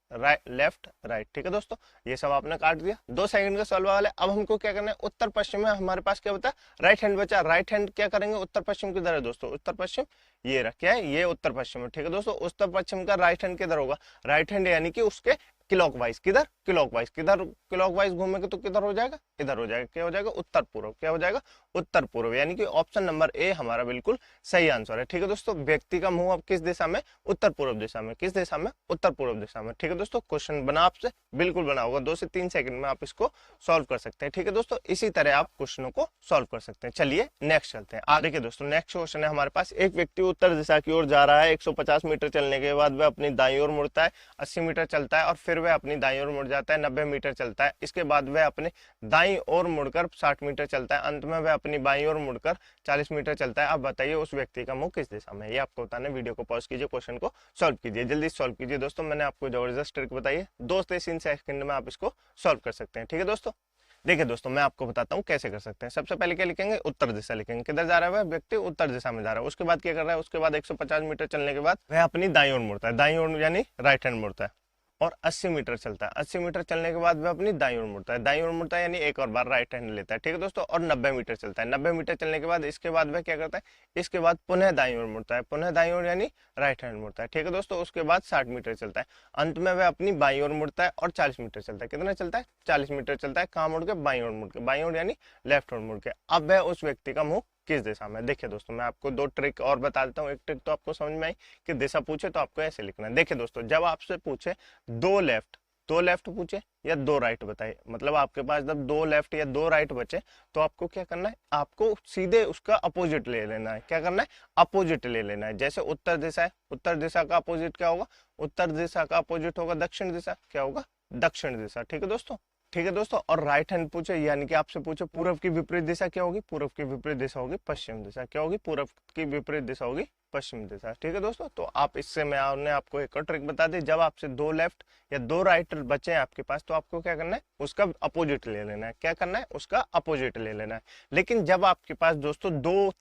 Speaker 1: लेफ्ट राइट, ठीक है दोस्तों। ये सब आपने काट दिया, 2 सेकंड का सॉल्व वाला है। अब हमको क्या करना है, उत्तर पश्चिम में हमारे पास क्या बता, राइट हैंड बचा। राइट हैंड क्या करेंगे, उत्तर पश्चिम किधर है दोस्तों, उत्तर पश्चिम ये रखा है, ये उत्तर पश्चिम है, ठीक है दोस्तों। उत्तर पश्चिम का राइट हैंड किधर होगा, राइट हैंड यानी कि उसके क्लॉकवाइज, किधर क्लॉकवाइज, किधर क्लॉकवाइज घूमेंगे तो किधर हो जाएगा, इधर हो जाएगा, क्या हो जाएगा, उत्तर पूर्व, क्या हो जाएगा, उत्तर पूर्व, यानी कि ऑप्शन नंबर ए हमारा बिल्कुल सही आंसर है। ठीक है दोस्तों, व्यक्ति का मुंह अब किस दिशा में, उत्तर पूर्व दिशा में, किस दिशा में, उत्तर पूर्व दिशा में। ठीक है दोस्तों, क्वेश्चन बना आपसे, बिल्कुल बना होगा, 2 से 3 सेकंड में आप इसको सॉल्व कर सकते हैं। ठीक है दोस्तों, इसी तरह आप क्वेश्चनों को सॉल्व कर सकते हैं। चलिए नेक्स्ट चलते हैं। देखिए दोस्तों, नेक्स्ट क्वेश्चन है हमारे पास, एक व्यक्ति उत्तर दिशा की ओर जा रहा है, 150 मीटर चलने के बाद वह अपनी दाईं ओर मुड़ता है, 80 मीटर चलता है और फिर वह अपनी दाईं ओर मुड़ जाता है, 90 मीटर चलता है, इसके बाद वह अपने दाईं ओर मुड़कर 60 मीटर चलता है, अंत में वह अपनी बाईं ओर मुड़कर 40 मीटर चलता है। अब बताइए उस व्यक्ति का मुंह किस दिशा में है, ये आपको बताना है। वीडियो को पॉज कीजिए, क्वेश्चन को सॉल्व कीजिए, जल्दी सॉल्व कीजिए दोस्तों। मैंने आपको जबरदस्त ट्रिक बताई है, 2 से 3 सेकंड में आप इसको सॉल्व कर सकते हैं। ठीक है दोस्तों, देखिए दोस्तों, मैं आपको बताता हूँ कैसे कर सकते हैं। सबसे पहले क्या लिखेंगे, उत्तर दिशा लिखेंगे, किधर जा रहा है वह व्यक्ति, उत्तर दिशा में जा रहा है। उसके बाद क्या कर रहा है, उसके बाद 150 मीटर चलने के बाद वह अपनी दाईं ओर मुड़ता है, दाईं ओर यानी राइट हैंड मुड़ता है, और 80 मीटर चलता है, 80 मीटर चलने के बाद वह अपनी दाईं ओर मुड़ता है, दाईं ओर मुड़ता है यानी एक और बार राइट हैंड लेता है। ठीक है दोस्तों, और 90 मीटर चलता है, 90 मीटर चलने के बाद इसके बाद वह क्या करता है, इसके बाद पुनः दाईं ओर मुड़ता है, पुनः दाईं ओर यानी राइट हैंड मुड़ता है। ठीक है दोस्तों, उसके बाद 60 मीटर चलता है, अंत में वह अपनी बाईं ओर मुड़ता है और 40 मीटर चलता है। कितना चलता है, 40 मीटर चलता है, कहाँ मुड़ के, बाईं ओर मुड़ के, बाईं ओर यानी लेफ्ट ओर मुड़ के। अब वह उस व्यक्ति का मुंह किस दिशा में। देखिए दोस्तों, मैं आपको 2 ट्रिक और बता देता हूँ। एक ट्रिक तो आपको समझ में आई कि दिशा पूछे तो आपको ऐसे लिखना है। देखिए दोस्तों, जब आपसे पूछे 2 लेफ्ट पूछे या 2 राइट बताइए, मतलब आपके पास जब 2 लेफ्ट या 2 राइट बचे तो आपको क्या करना है, आपको सीधे उसका अपोजिट ले लेना है। क्या करना है, अपोजिट ले लेना है। जैसे उत्तर दिशा है, उत्तर दिशा का अपोजिट क्या होगा, उत्तर दिशा का अपोजिट होगा दक्षिण दिशा, क्या होगा, दक्षिण दिशा। ठीक है दोस्तों, ठीक है दोस्तों, और राइट हैंड पूछे यानी कि आपसे पूछे पूर्व की विपरीत दिशा क्या होगी, पूर्व की विपरीत दिशा होगी पश्चिम दिशा, क्या होगी, पूर्व की विपरीत दिशा होगी पश्चिम दिशा। ठीक है दोस्तों, तो आप इससे मैंने आपको एक और ट्रिक बता दी, जब आपसे 2 लेफ्ट या 2 राइट बचे हैं आपके पास तो आपको क्या करना है, उसका अपोजिट ले लेना है। क्या करना है, उसका अपोजिट ले लेना है। लेकिन जब आपके पास दोस्तों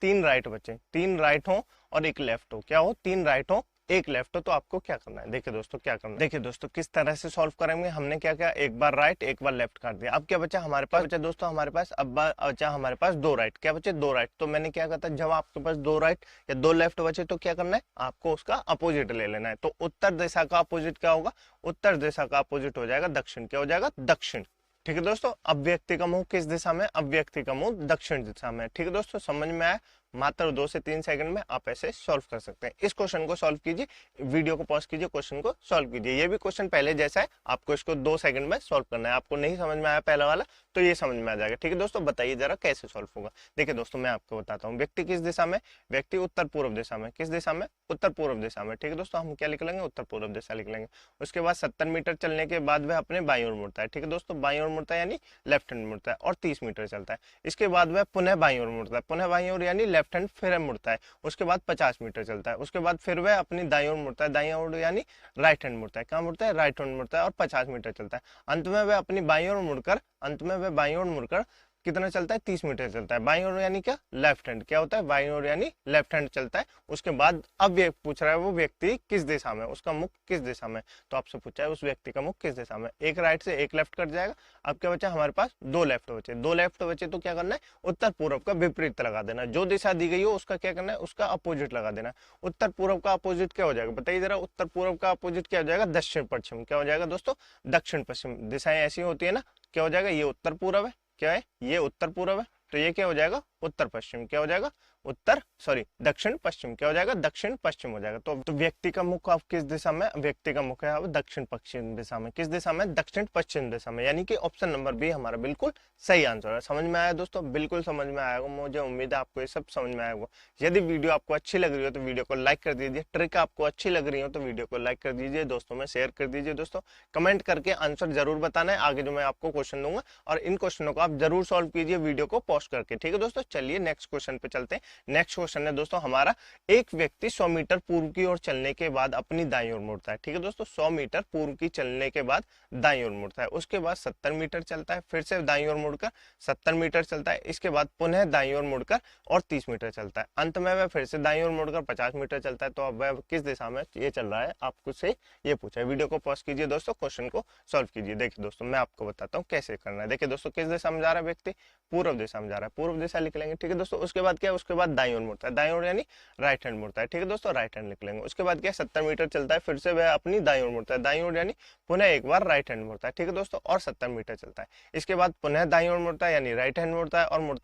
Speaker 1: 3 राइट बचे, 3 राइट हो और 1 लेफ्ट हो, क्या हो, 3 राइट हो 1 लेफ्ट हो, तो आपको क्या करना है। देखिए दोस्तों, क्या करना है, देखिए दोस्तों किस तरह से सॉल्व करेंगे। हमने क्या किया, एक बार राइट एक बार लेफ्ट काट दिया। अब क्या बचा हमारे पास, बचा दोस्तों हमारे पास, अब बचा हमारे पास 2 राइट, क्या बचे, 2 राइट। तो मैंने क्या कहा था, जब आपके पास 2 राइट या 2 लेफ्ट बचे तो क्या करना है, आपको उसका अपोजिट ले लेना है। तो उत्तर दिशा का अपोजिट क्या होगा, उत्तर दिशा का अपोजिट हो जाएगा दक्षिण, क्या हो जाएगा, दक्षिण। ठीक है दोस्तों, अब व्यक्ति का मुंह किस दिशा में, अब व्यक्ति का मुंह दक्षिण दिशा में। ठीक है दोस्तों, समझ में आया। मात्र 2 से 3 सेकंड में आप ऐसे सॉल्व कर सकते हैं। इस क्वेश्चन को सॉल्व कीजिए, वीडियो को पॉज कीजिए, क्वेश्चन को सॉल्व कीजिए। ये भी क्वेश्चन पहले जैसा है, आपको इसको 2 सेकंड में सॉल्व करना है। आपको नहीं समझ में आया पहला वाला तो ये समझ में आ जाएगा। ठीक है दोस्तों, बताइए जरा कैसे सॉल्व होगा। देखिए दोस्तों, मैं आपको बताता हूँ, व्यक्ति किस दिशा में, व्यक्ति उत्तर पूर्व दिशा में, किस दिशा में, उत्तर पूर्व दिशा में। ठीक है दोस्तों, हम क्या लिख लेंगे, उत्तर पूर्व दिशा लिख लेंगे। उसके बाद 70 मीटर चलने के बाद वह अपने बाईं ओर मुड़ता है। ठीक है दोस्तों, बाईं ओर मुड़ता है यानी लेफ्ट हैंड मुड़ता है, और 30 मीटर चलता है। इसके बाद वह पुनः बाईं ओर मुड़ता है, पुनः बाईं ओर यानी लेफ्ट हैंड फिर मुड़ता है। उसके बाद 50 मीटर चलता है। उसके बाद फिर वह अपनी दाईं ओर मुड़ता है, दाईं ओर यानी राइट हैंड मुड़ता है, कहाँ मुड़ता है, राइट हैंड मुड़ता है, और 50 मीटर चलता है। अंत में वह अपनी बाईं ओर मुड़कर, अंत में वह बाईं ओर मुड़कर कितना चलता है, 30 मीटर चलता है। बाईं ओर यानी क्या, लेफ्ट हैंड, क्या होता है, बाईं ओर यानी लेफ्ट हैंड चलता है। उसके बाद अब ये पूछ रहा है वो व्यक्ति किस दिशा में, उसका मुख किस दिशा में। तो आपसे पूछा है उस व्यक्ति का मुख किस दिशा में। एक राइट से एक लेफ्ट कट जाएगा। अब क्या बचा हमारे पास, 2 लेफ्ट बचे, 2 लेफ्ट बचे तो क्या करना है, उत्तर पूर्व का विपरीत लगा देना। जो दिशा दी गई हो उसका क्या करना है, उसका अपोजिट लगा देना। उत्तर पूर्व का अपोजिट क्या हो जाएगा, बताइए जरा, उत्तर पूर्व का अपोजिट क्या हो जाएगा, दक्षिण पश्चिम, क्या हो जाएगा दोस्तों, दक्षिण पश्चिम। दिशाएं ऐसी होती है ना, क्या हो जाएगा, ये उत्तर पूर्व है, क्या है, ये उत्तर पूर्व है, तो ये क्या हो जाएगा, उत्तर पश्चिम, क्या हो जाएगा, दक्षिण पश्चिम, क्या हो जाएगा, दक्षिण पश्चिम हो जाएगा। तो व्यक्ति का मुख अब किस दिशा में, व्यक्ति का मुख है अब दक्षिण पश्चिम दिशा में। किस दिशा में, दक्षिण पश्चिम दिशा में, यानी कि ऑप्शन नंबर बी हमारा बिल्कुल सही आंसर है। समझ में आया दोस्तों, बिल्कुल समझ में आया होगा, मुझे उम्मीद है आपको ये सब समझ में आया होगा। यदि वीडियो आपको अच्छी लग रही हो तो वीडियो को लाइक कर दीजिए, ट्रिक आपको अच्छी लग रही हो तो वीडियो को लाइक कर दीजिए, दोस्तों में शेयर कर दीजिए। दोस्तों कमेंट करके आंसर जरूर बताना है आगे जो मैं आपको क्वेश्चन दूंगा, और इन क्वेश्चनों को आप जरूर सॉल्व कीजिए वीडियो को पॉज करके। ठीक है दोस्तों, चलिए नेक्स्ट क्वेश्चन पे चलते हैं। नेक्स्ट क्वेश्चन है दोस्तों हमारा, एक व्यक्ति 100 मीटर पूर्व की ओर चलने के बाद अपनी दाईं ओर मुड़ता है। ठीक है दोस्तों, 100 मीटर पूर्व की चलने के बाद दाईं ओर मुड़ता है। उसके बाद 70 मीटर चलता है, फिर से दाईं ओर मुड़कर 70 मीटर चलता है। इसके बाद पुनः दाईं ओर मुड़कर और 30 मीटर चलता है। अंत में वह फिर से दाईं ओर मुड़कर 50 मीटर चलता है। तो अब वह किस दिशा में ये चल रहा है, आपको से ये पूछा है। वीडियो को पॉज कीजिए दोस्तों, क्वेश्चन को सॉल्व कीजिए। देखिए दोस्तों, मैं आपको बताता हूँ कैसे करना है। देखिए दोस्तों, किस दिशा में जा रहा है व्यक्ति, पूर्व दिशा में जा रहा है, पूर्व दिशा लिख लेंगे। ठीक है दोस्तों, उसके बाद क्या है, उसके बाद बाद दाईं ओर मुड़ता है, दाईं ओर यानी राइट हैंड मुड़ता है, ठीक है दोस्तों, राइट हैंड लिख लेंगे। उसके बाद क्या 70 मीटर चलता है, फिर से वह अपनी दाईं ओर मुड़ता है, दाईं ओर यानी पुनः एक बार राइट हैंड मुड़ता है, ठीक है दोस्तों, और 70 मीटर चलता है। इसके बाद पुनः दाईं ओर मुड़ता है यानी राइट हैंड मुड़ता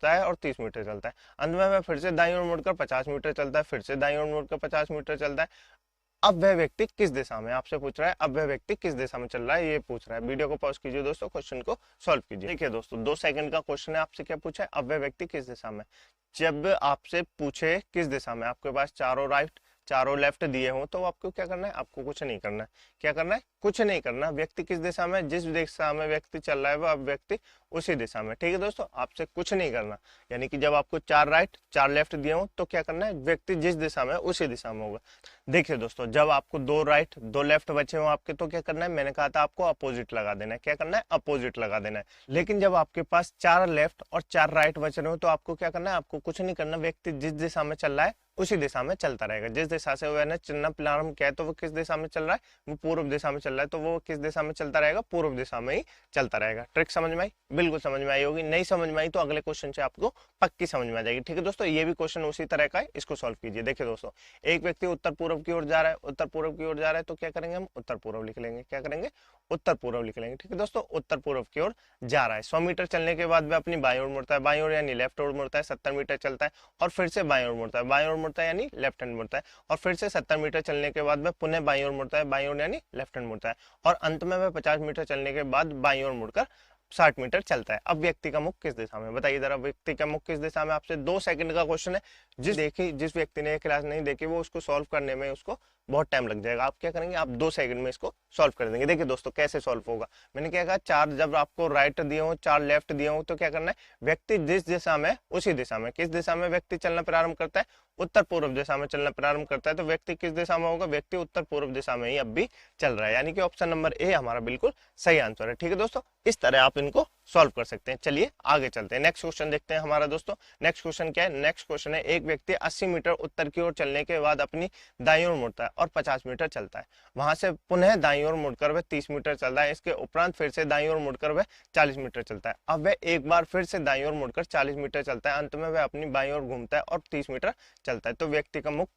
Speaker 1: है और 30 मीटर चलता है। अंत में वह फिर से दाईं ओर मुड़कर 50 मीटर चलता है, फिर से दाईं ओर मुड़कर 50 मीटर चलता है। अब वह व्यक्ति किस दिशा में, आपसे पूछ रहा है अब वह व्यक्ति किस दिशा में चल रहा है, ये पूछ रहा है। वीडियो को पॉज कीजिए दोस्तों, क्वेश्चन को सॉल्व कीजिए। देखिए दोस्तों 2 सेकंड का क्वेश्चन है, आपसे क्या पूछा है, अब वह व्यक्ति किस दिशा में। जब आपसे पूछे किस दिशा में, आपके पास चारों राइट चारों लेफ्ट दिए हों, तो आपको क्या करना है, आपको कुछ नहीं करना है। क्या करना है, कुछ नहीं करना। व्यक्ति किस दिशा में, जिस दिशा में व्यक्ति चल रहा है वह व्यक्ति उसी दिशा में, ठीक है दोस्तों, आपसे कुछ नहीं करना। यानी कि जब आपको 4 राइट 4 लेफ्ट दिए हों तो क्या करना है, व्यक्ति जिस दिशा में उसी दिशा में होगा। देखिए दोस्तों जब आपको 2 राइट 2 लेफ्ट बचे हो आपके, तो क्या करना है, मैंने कहा था आपको अपोजिट लगा देना है। क्या करना है, अपोजिट लगा देना है। लेकिन जब आपके पास 4 लेफ्ट और 4 राइट बच रहे हो तो आपको क्या करना है, आपको कुछ नहीं करना। व्यक्ति जिस दिशा में चल रहा है उसी दिशा में चलता रहेगा। जिस दिशा से वह चलना प्रारंभ किया है तो वो किस दिशा में चल रहा है, वो पूर्व दिशा में चल रहा है, तो वो किस दिशा में चलता रहेगा, पूर्व दिशा में ही चलता रहेगा। ट्रिक समझ में आई, बिल्कुल समझ में आई होगी। नहीं समझ में आई तो अगले क्वेश्चन से आपको पक्की समझ में आ जाएगी, ठीक है दोस्तों। ये भी क्वेश्चन उसी तरह का है, इसको सॉल्व कीजिए। देखिए दोस्तों एक व्यक्ति उत्तर पूर्व की ओर जा रहा है, उत्तर पूर्व की ओर जा रहा है, तो क्या करेंगे, हम उत्तर पूर्व लिख लेंगे। क्या करेंगे, उत्तर पूर्व लिख लेंगे, ठीक है दोस्तों, उत्तर पूर्व की ओर जा रहा है। 100 मीटर चलने के बाद वह अपनी बाईं ओर मुड़ता है, बाईं ओर यानी लेफ्ट ओर मुड़ता है। 70 मीटर चलता है और फिर से बाईं ओर मुड़ता है, बाईं ओर मुड़ता है यानी लेफ्ट हैंड मुड़ता है। और फिर से 70 मीटर चलने के बाद वह पुनः बाईं ओर मुड़ता है, बाईं ओर यानी लेफ्ट हैंड मुड़ता है। और अंत में वह 50 मीटर चलने के बाद बाईं ओर मुड़कर 60 मीटर चलता है। अब व्यक्ति का मुख किस दिशा में, बताइए जरा, व्यक्ति का मुख किस दिशा में। आपसे 2 सेकंड का क्वेश्चन है। जिस व्यक्ति ने क्लास नहीं देखी वो उसको सॉल्व करने में उसको बहुत टाइम लग जाएगा। आप क्या करेंगे, आप 2 सेकंड में इसको सॉल्व कर देंगे। देखिए दोस्तों कैसे सॉल्व होगा, मैंने क्या कहा, 4 जब आपको राइट दिए हो 4 लेफ्ट दिए हो तो क्या करना है, व्यक्ति जिस दिशा में उसी दिशा में, किस दिशा में व्यक्ति चलना प्रारंभ करता है, उत्तर पूर्व दिशा में चलना प्रारंभ करता है। तो व्यक्ति किस दिशा में होगा, व्यक्ति उत्तर पूर्व दिशा में ही अब भी चल रहा है। यानी कि ऑप्शन नंबर ए हमारा बिल्कुल सही आंसर है, ठीक है दोस्तों। इस तरह आप इनको सॉल्व कर सकते हैं। चलिए आगे चलते हैं, नेक्स्ट क्वेश्चन देखते हैं हमारा दोस्तों। नेक्स्ट क्वेश्चन क्या है, नेक्स्ट क्वेश्चन है एक व्यक्ति 80 मीटर उत्तर की ओर चलने के बाद अपनी दाईं ओर मुड़ता है और 50 मीटर चलता है। वहां से पुनः दाईं ओर मुड़कर वह 30 मीटर चलता है। इसके उपरांत फिर से दाईं ओर मुड़कर वह 40 मीटर चलता है। अब वह एक बार फिर से दाईं ओर मुड़कर 40 मीटर चलता है। अंत में वह अपनी बाईं ओर घूमता है और 30 मीटर चलता है। तो व्यक्ति का मुख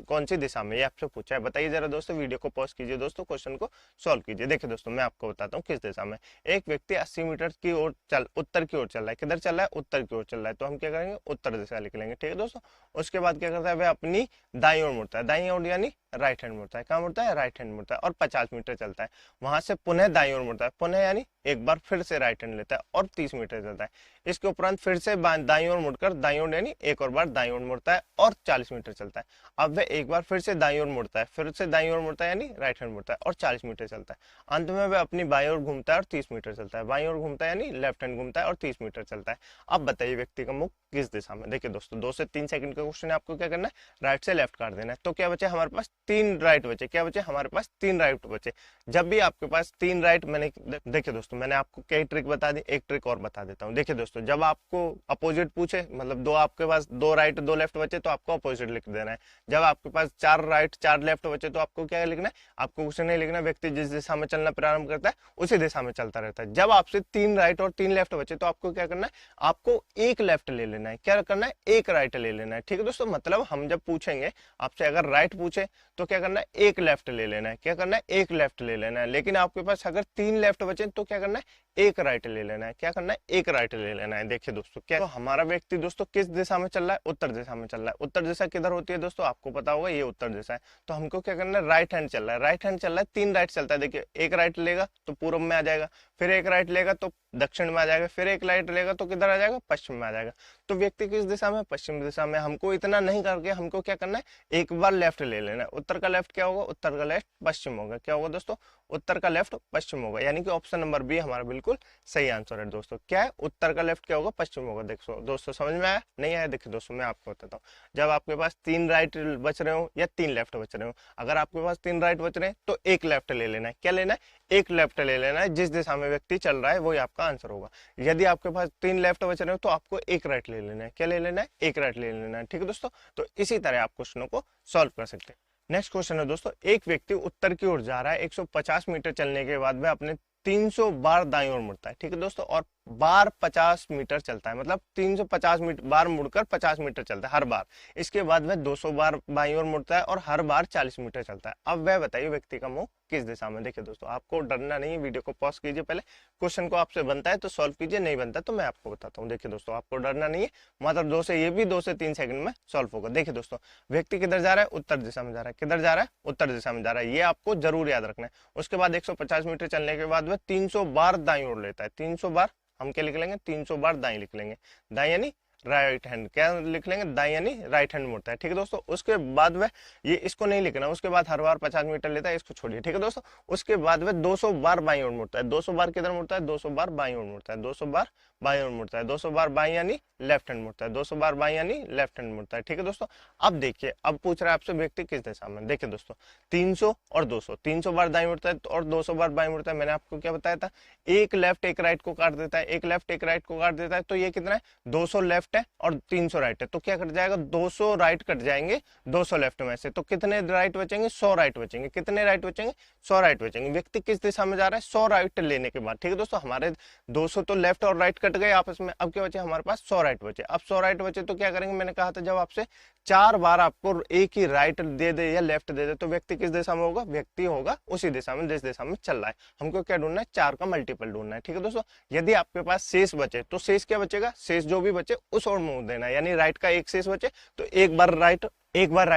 Speaker 1: कौन सी दिशा में, ये आपसे पूछा है। बताइए जरा दोस्तों, वीडियो को पॉज कीजिए दोस्तों, क्वेश्चन को सॉल्व कीजिए। देखिए दोस्तों मैं आपको बताता हूँ किस दिशा में। एक व्यक्ति 80 मीटर की ओर उत्तर की ओर चल रहा है। किधर चल रहा है, उत्तर की ओर चल रहा है, तो हम क्या करेंगे, उत्तर दिशा लिख लेंगे, ठीक है दोस्तों। उसके बाद क्या करता है, वह अपनी दाईं ओर मुड़ता है, दाईं ओर यानी राइट हैंड मुड़ता है। कहाँ मुड़ता है, राइट हैंड मुड़ता है और 50 मीटर चलता है। वहां से पुनः दाईं ओर मुड़ता है, पुनः यानी एक बार फिर से राइट हैंड लेता है और 30 मीटर चलता है। इसके उपरांत फिर से दाईं ओर मुड़कर दाईं ओर यानी एक और बार दाईं ओर मुड़ता है और 40 मीटर चलता है। अब वह एक बार फिर से दाईं ओर मुड़ता है, फिर से दाईं ओर मुड़ता है यानी राइट हैंड मुड़ता है और 40 मीटर चलता है। अंत में वह अपनी बाईं ओर घूमता है और 30 मीटर चलता है। बाईं ओर घूमता है यानी लेफ्ट हैंड घूमता है और 30 मीटर चलता है। अब बताइए व्यक्ति का मुख किस दिशा में। देखिए दोस्तों 2 से 3 सेकंड का क्वेश्चन है, आपको क्या करना है, राइट से लेफ्ट काट देना है। तो क्या बचे हमारे पास 3 राइट बचे, क्या बचे हमारे पास 3 राइट बचे। जब भी आपके पास 3 राइट, मैंने देखिए दोस्तों मैंने आपको कई ट्रिक बता दी, एक ट्रिक और बता देता हूँ। देखिए दोस्तों जब आपको अपोजिट पूछे, मतलब 2 आपके पास 2 राइट 2 लेफ्ट बचे तो आपको अपोजिट लिख देना है। जब आपके पास 4 राइट 4 लेफ्ट बचे तो आपको क्या लिखना है, आपको कुछ नहीं लिखना। व्यक्ति जिस दिशा में चलना प्रारंभ करता है उसी दिशा में चलता रहता है। जब आपसे 3 राइट और 3 लेफ्ट बचे तो आपको क्या करना है, आपको एक लेफ्ट ले लेना है। क्या करना है, एक राइट ले लेना है, ठीक है दोस्तों। मतलब हम जब पूछेंगे आपसे, अगर राइट पूछे तो क्या करना है, एक लेफ्ट ले लेना है। क्या करना है, एक लेफ्ट ले लेना है। लेकिन आपके पास अगर 3 लेफ्ट बचे तो क्या करना है, एक राइट ले लेना है। क्या करना है, एक राइट ले लेना है। देखिए दोस्तों क्या, तो हमारा व्यक्ति दोस्तों किस दिशा में चल रहा है, उत्तर दिशा में चल रहा है। उत्तर दिशा किधर होती है दोस्तों, आपको पता होगा, ये उत्तर दिशा है। तो हमको क्या करना है, राइट हैंड चल रहा है, राइट हैंड चल रहा है, 3 राइट चलता है। देखिए एक राइट लेगा तो पूर्व में आ जाएगा, फिर एक राइट लेगा तो दक्षिण में आ जाएगा, फिर एक राइट लेगा तो किधर आ जाएगा, पश्चिम में आ जाएगा। तो व्यक्ति किस दिशा में, पश्चिम दिशा में। हमको इतना नहीं करके हमको क्या करना है, एक बार लेफ्ट ले लेना है। उत्तर का लेफ्ट क्या होगा, उत्तर का लेफ्ट पश्चिम होगा। क्या होगा दोस्तों, उत्तर का लेफ्ट पश्चिम होगा। यानी कि ऑप्शन नंबर बी हमारा बिल्कुल सही आंसर है दोस्तों। क्या है, उत्तर का लेफ्ट क्या होगा, पश्चिम होगा। देखो दोस्तों समझ में आया, नहीं आया, देखिए दोस्तों मैं आपको बताता हूँ। जब आपके पास 3 राइट बच रहे हो या 3 लेफ्ट बच रहे हो, अगर आपके पास 3 राइट बच रहे हैं तो एक लेफ्ट ले लेना है। क्या लेना है, एक लेफ्ट ले लेना है। जिस दिशा में व्यक्ति चल रहा है वही आपका आंसर होगा। यदि आपके पास 3 लेफ्ट बच रहे हो तो आपको एक राइट ले लेना है। क्या ले लेना है, एक राइट ले लेना है, ठीक है दोस्तों। तो इसी तरह आप क्वेश्चनों को सॉल्व कर सकते हैं। नेक्स्ट क्वेश्चन है दोस्तों, एक व्यक्ति उत्तर की ओर जा रहा है, 150 मीटर चलने के बाद वह अपने 300 बार दाईं ओर मुड़ता है, ठीक है दोस्तों, और बार 50 मीटर चलता है, मतलब 350 मीटर बार मुड़कर 50 मीटर चलता है हर बार। इसके बाद वह 200 बार बाईं ओर मुड़ता है और हर बार 40 मीटर चलता है। अब वह बताइए व्यक्ति का मुंह किस दिशा में। देखिए दोस्तों, आपको डरना नहीं है, वीडियो को पॉज कीजिए, पहले क्वेश्चन को आपसे बनता है तो सॉल्व कीजिए, नहीं बनता तो मैं आपको बताता हूँ। देखिए दोस्तों, आपको डरना नहीं है, मतलब ये भी 2 से 3 सेकंड में सॉल्व होगा। देखिए दोस्तों, व्यक्ति किधर जा रहा है, उत्तर दिशा में जा रहा है। किधर जा रहा है, उत्तर दिशा में जा रहा है, ये आपको जरूर याद रखना है। उसके बाद 150 मीटर चलने के बाद वह 300 बार दाईं ओर लेता है। 300 बार हम क्या लिख लेंगे, 300 बार दाईं लिख लेंगे। दाईं यानी राइट हैंड, क्या लिख लेंगे, दाईं यानी राइट हैंड मुड़ता है। ठीक है दोस्तों, उसके बाद वह ये इसको नहीं लिखना, उसके बाद हर बार 50 मीटर लेता है, इसको छोड़िए। ठीक है दोस्तों, उसके बाद वह 200 बार बाईं ओर मुड़ता है। 200 बार किधर मुड़ता है, 200 बार बाईं ओर मुड़ता है। 200 बार बाईं ओर मुड़ता है। 200 बार बाईं यानी लेफ्ट हैंड मुड़ता है। 200 बार बाईं यानी लेफ्ट हैंड मुड़ता है। ठीक है दोस्तों, अब देखिए, अब पूछ रहा है आपसे व्यक्ति किस दिशा में। देखिए दोस्तों, 300 और 200, 300 बार दाईं मुड़ता है और 200 बार बाईं मुड़ता है। मैंने आपको क्या बताया था, एक लेफ्ट एक राइट को काट देता है, एक लेफ्ट एक राइट को काट देता है, तो ये कितना है, 200 लेफ्ट है और 300 राइट है। तो क्या कट जाएगा, 200 राइट कट जाएंगे 200 लेफ्ट में से, तो कितने राइट बचेंगे, 100 राइट बचेंगे। कितने राइट बचेंगे, 100 राइट बचेंगे। व्यक्ति किस दिशा में जा रहा है, 100 राइट लेने के बाद। ठीक है दोस्तों, हमारे 200 तो लेफ्ट और राइट कट गए आपस में, अब क्या बचे हमारे पास, 100 राइट बचे। अब 100 राइट बचे तो क्या करेंगे, मैंने कहा था जब आपसे 4 बार आपको एक ही राइट दे दे या लेफ्ट दे दे तो व्यक्ति किस दिशा में होगा, व्यक्ति होगा उसी दिशा में जिस दिशा में चल रहा है। हमको क्या ढूंढना है, 4 का मल्टीपल ढूंढना है। ठीक है दोस्तों, यदि आपके पास शेष बचे तो शेष क्या बचेगा, शेष जो भी बचे उस ओर मुंह देना है, यानी राइट का एक शेष बचे तो एक बार राइट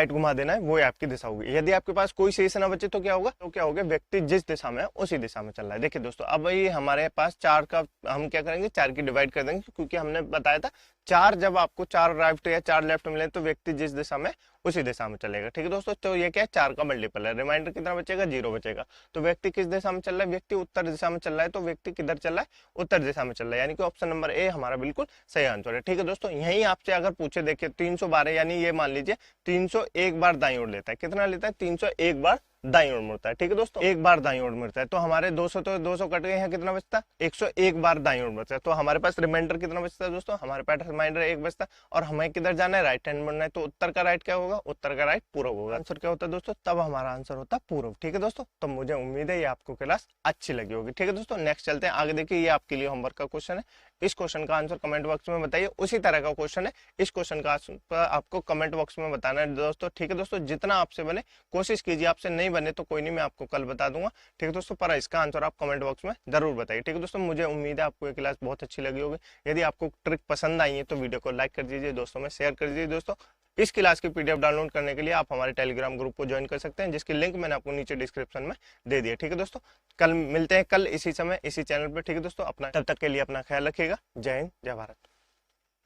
Speaker 1: घुमा देना है, वो आपकी दिशा होगी। यदि आपके पास कोई शेष ना बचे तो क्या होगा, व्यक्ति जिस दिशा में है उसी दिशा में चल रहा है। देखिए दोस्तों, अब ये हमारे पास 4 का हम क्या करेंगे, 4 की डिवाइड कर देंगे, क्योंकि हमने बताया था 4 जब आपको 4 राइट या 4 लेफ्ट मिले तो व्यक्ति जिस दिशा में उसी दिशा में चलेगा। ठीक है दोस्तों, तो ये क्या है, 4 का मल्टीपल है। रिमाइंडर कितना बचेगा, 0 बचेगा। तो व्यक्ति किस दिशा में चल रहा है, व्यक्ति उत्तर दिशा में चल रहा है, तो व्यक्ति किधर चल रहा है, उत्तर दिशा में चल रहा है, यानी कि ऑप्शन नंबर ए हमारा बिल्कुल सही आंसर है। ठीक है दोस्तों, यही आपसे अगर पूछे, देखिए 312 यानी ये मान लीजिए 301 बार दाईं ओर लेता है। कितना लेता है, 301 बार दाईं ओर मुड़ता है। ठीक है दोस्तों, एक बार दाईं ओर मुड़ता है, तो हमारे 200 तो 200 कट गए हैं, कितना बचता है, 101 बार दाईं ओर मुड़ता है। तो हमारे पास रिमाइंडर कितना बचता है दोस्तों, हमारे पास रिमाइंडर 1 बचता है। और हमें किधर जाना है, राइट हैंड मुड़ना है, तो उत्तर का राइट क्या होगा, उत्तर का राइट पूर्व होगा। आंसर क्या होता है दोस्तों, तब हमारा आंसर होता है पूर्व। ठीक है दोस्तों, तो मुझे उम्मीद है ये आपको क्लास अच्छी लगी होगी। ठीक है दोस्तों, नेक्स्ट चलते हैं आगे। देखिए, ये आपके लिए होमवर्क का क्वेश्चन है, इस क्वेश्चन का आंसर कमेंट बॉक्स में बताइए। उसी तरह का क्वेश्चन है, इस क्वेश्चन का आंसर आपको कमेंट बॉक्स में बताना है दोस्तों। ठीक है दोस्तों, जितना आपसे बने कोशिश कीजिए, आपसे नहीं बने तो कोई नहीं, मैं आपको कल बता दूंगा। ठीक है दोस्तों, पर इसका आंसर आप कमेंट बॉक्स में जरूर बताइए। ठीक है दोस्तों, मुझे उम्मीद है आपको ये क्लास बहुत अच्छी लगी होगी। यदि आपको ट्रिक पसंद आई है तो वीडियो को लाइक कर दीजिए, दोस्तों में शेयर कर दीजिए। दोस्तों, इस क्लास की पीडीएफ डाउनलोड करने के लिए आप हमारे टेलीग्राम ग्रुप को ज्वाइन कर सकते हैं, जिसकी लिंक मैंने आपको नीचे डिस्क्रिप्शन में दे दिया। ठीक है दोस्तों, कल मिलते हैं, कल इसी समय इसी चैनल पर। ठीक है दोस्तों, अपना तब तक के लिए अपना ख्याल रखिएगा। जय हिंद, जय भारत।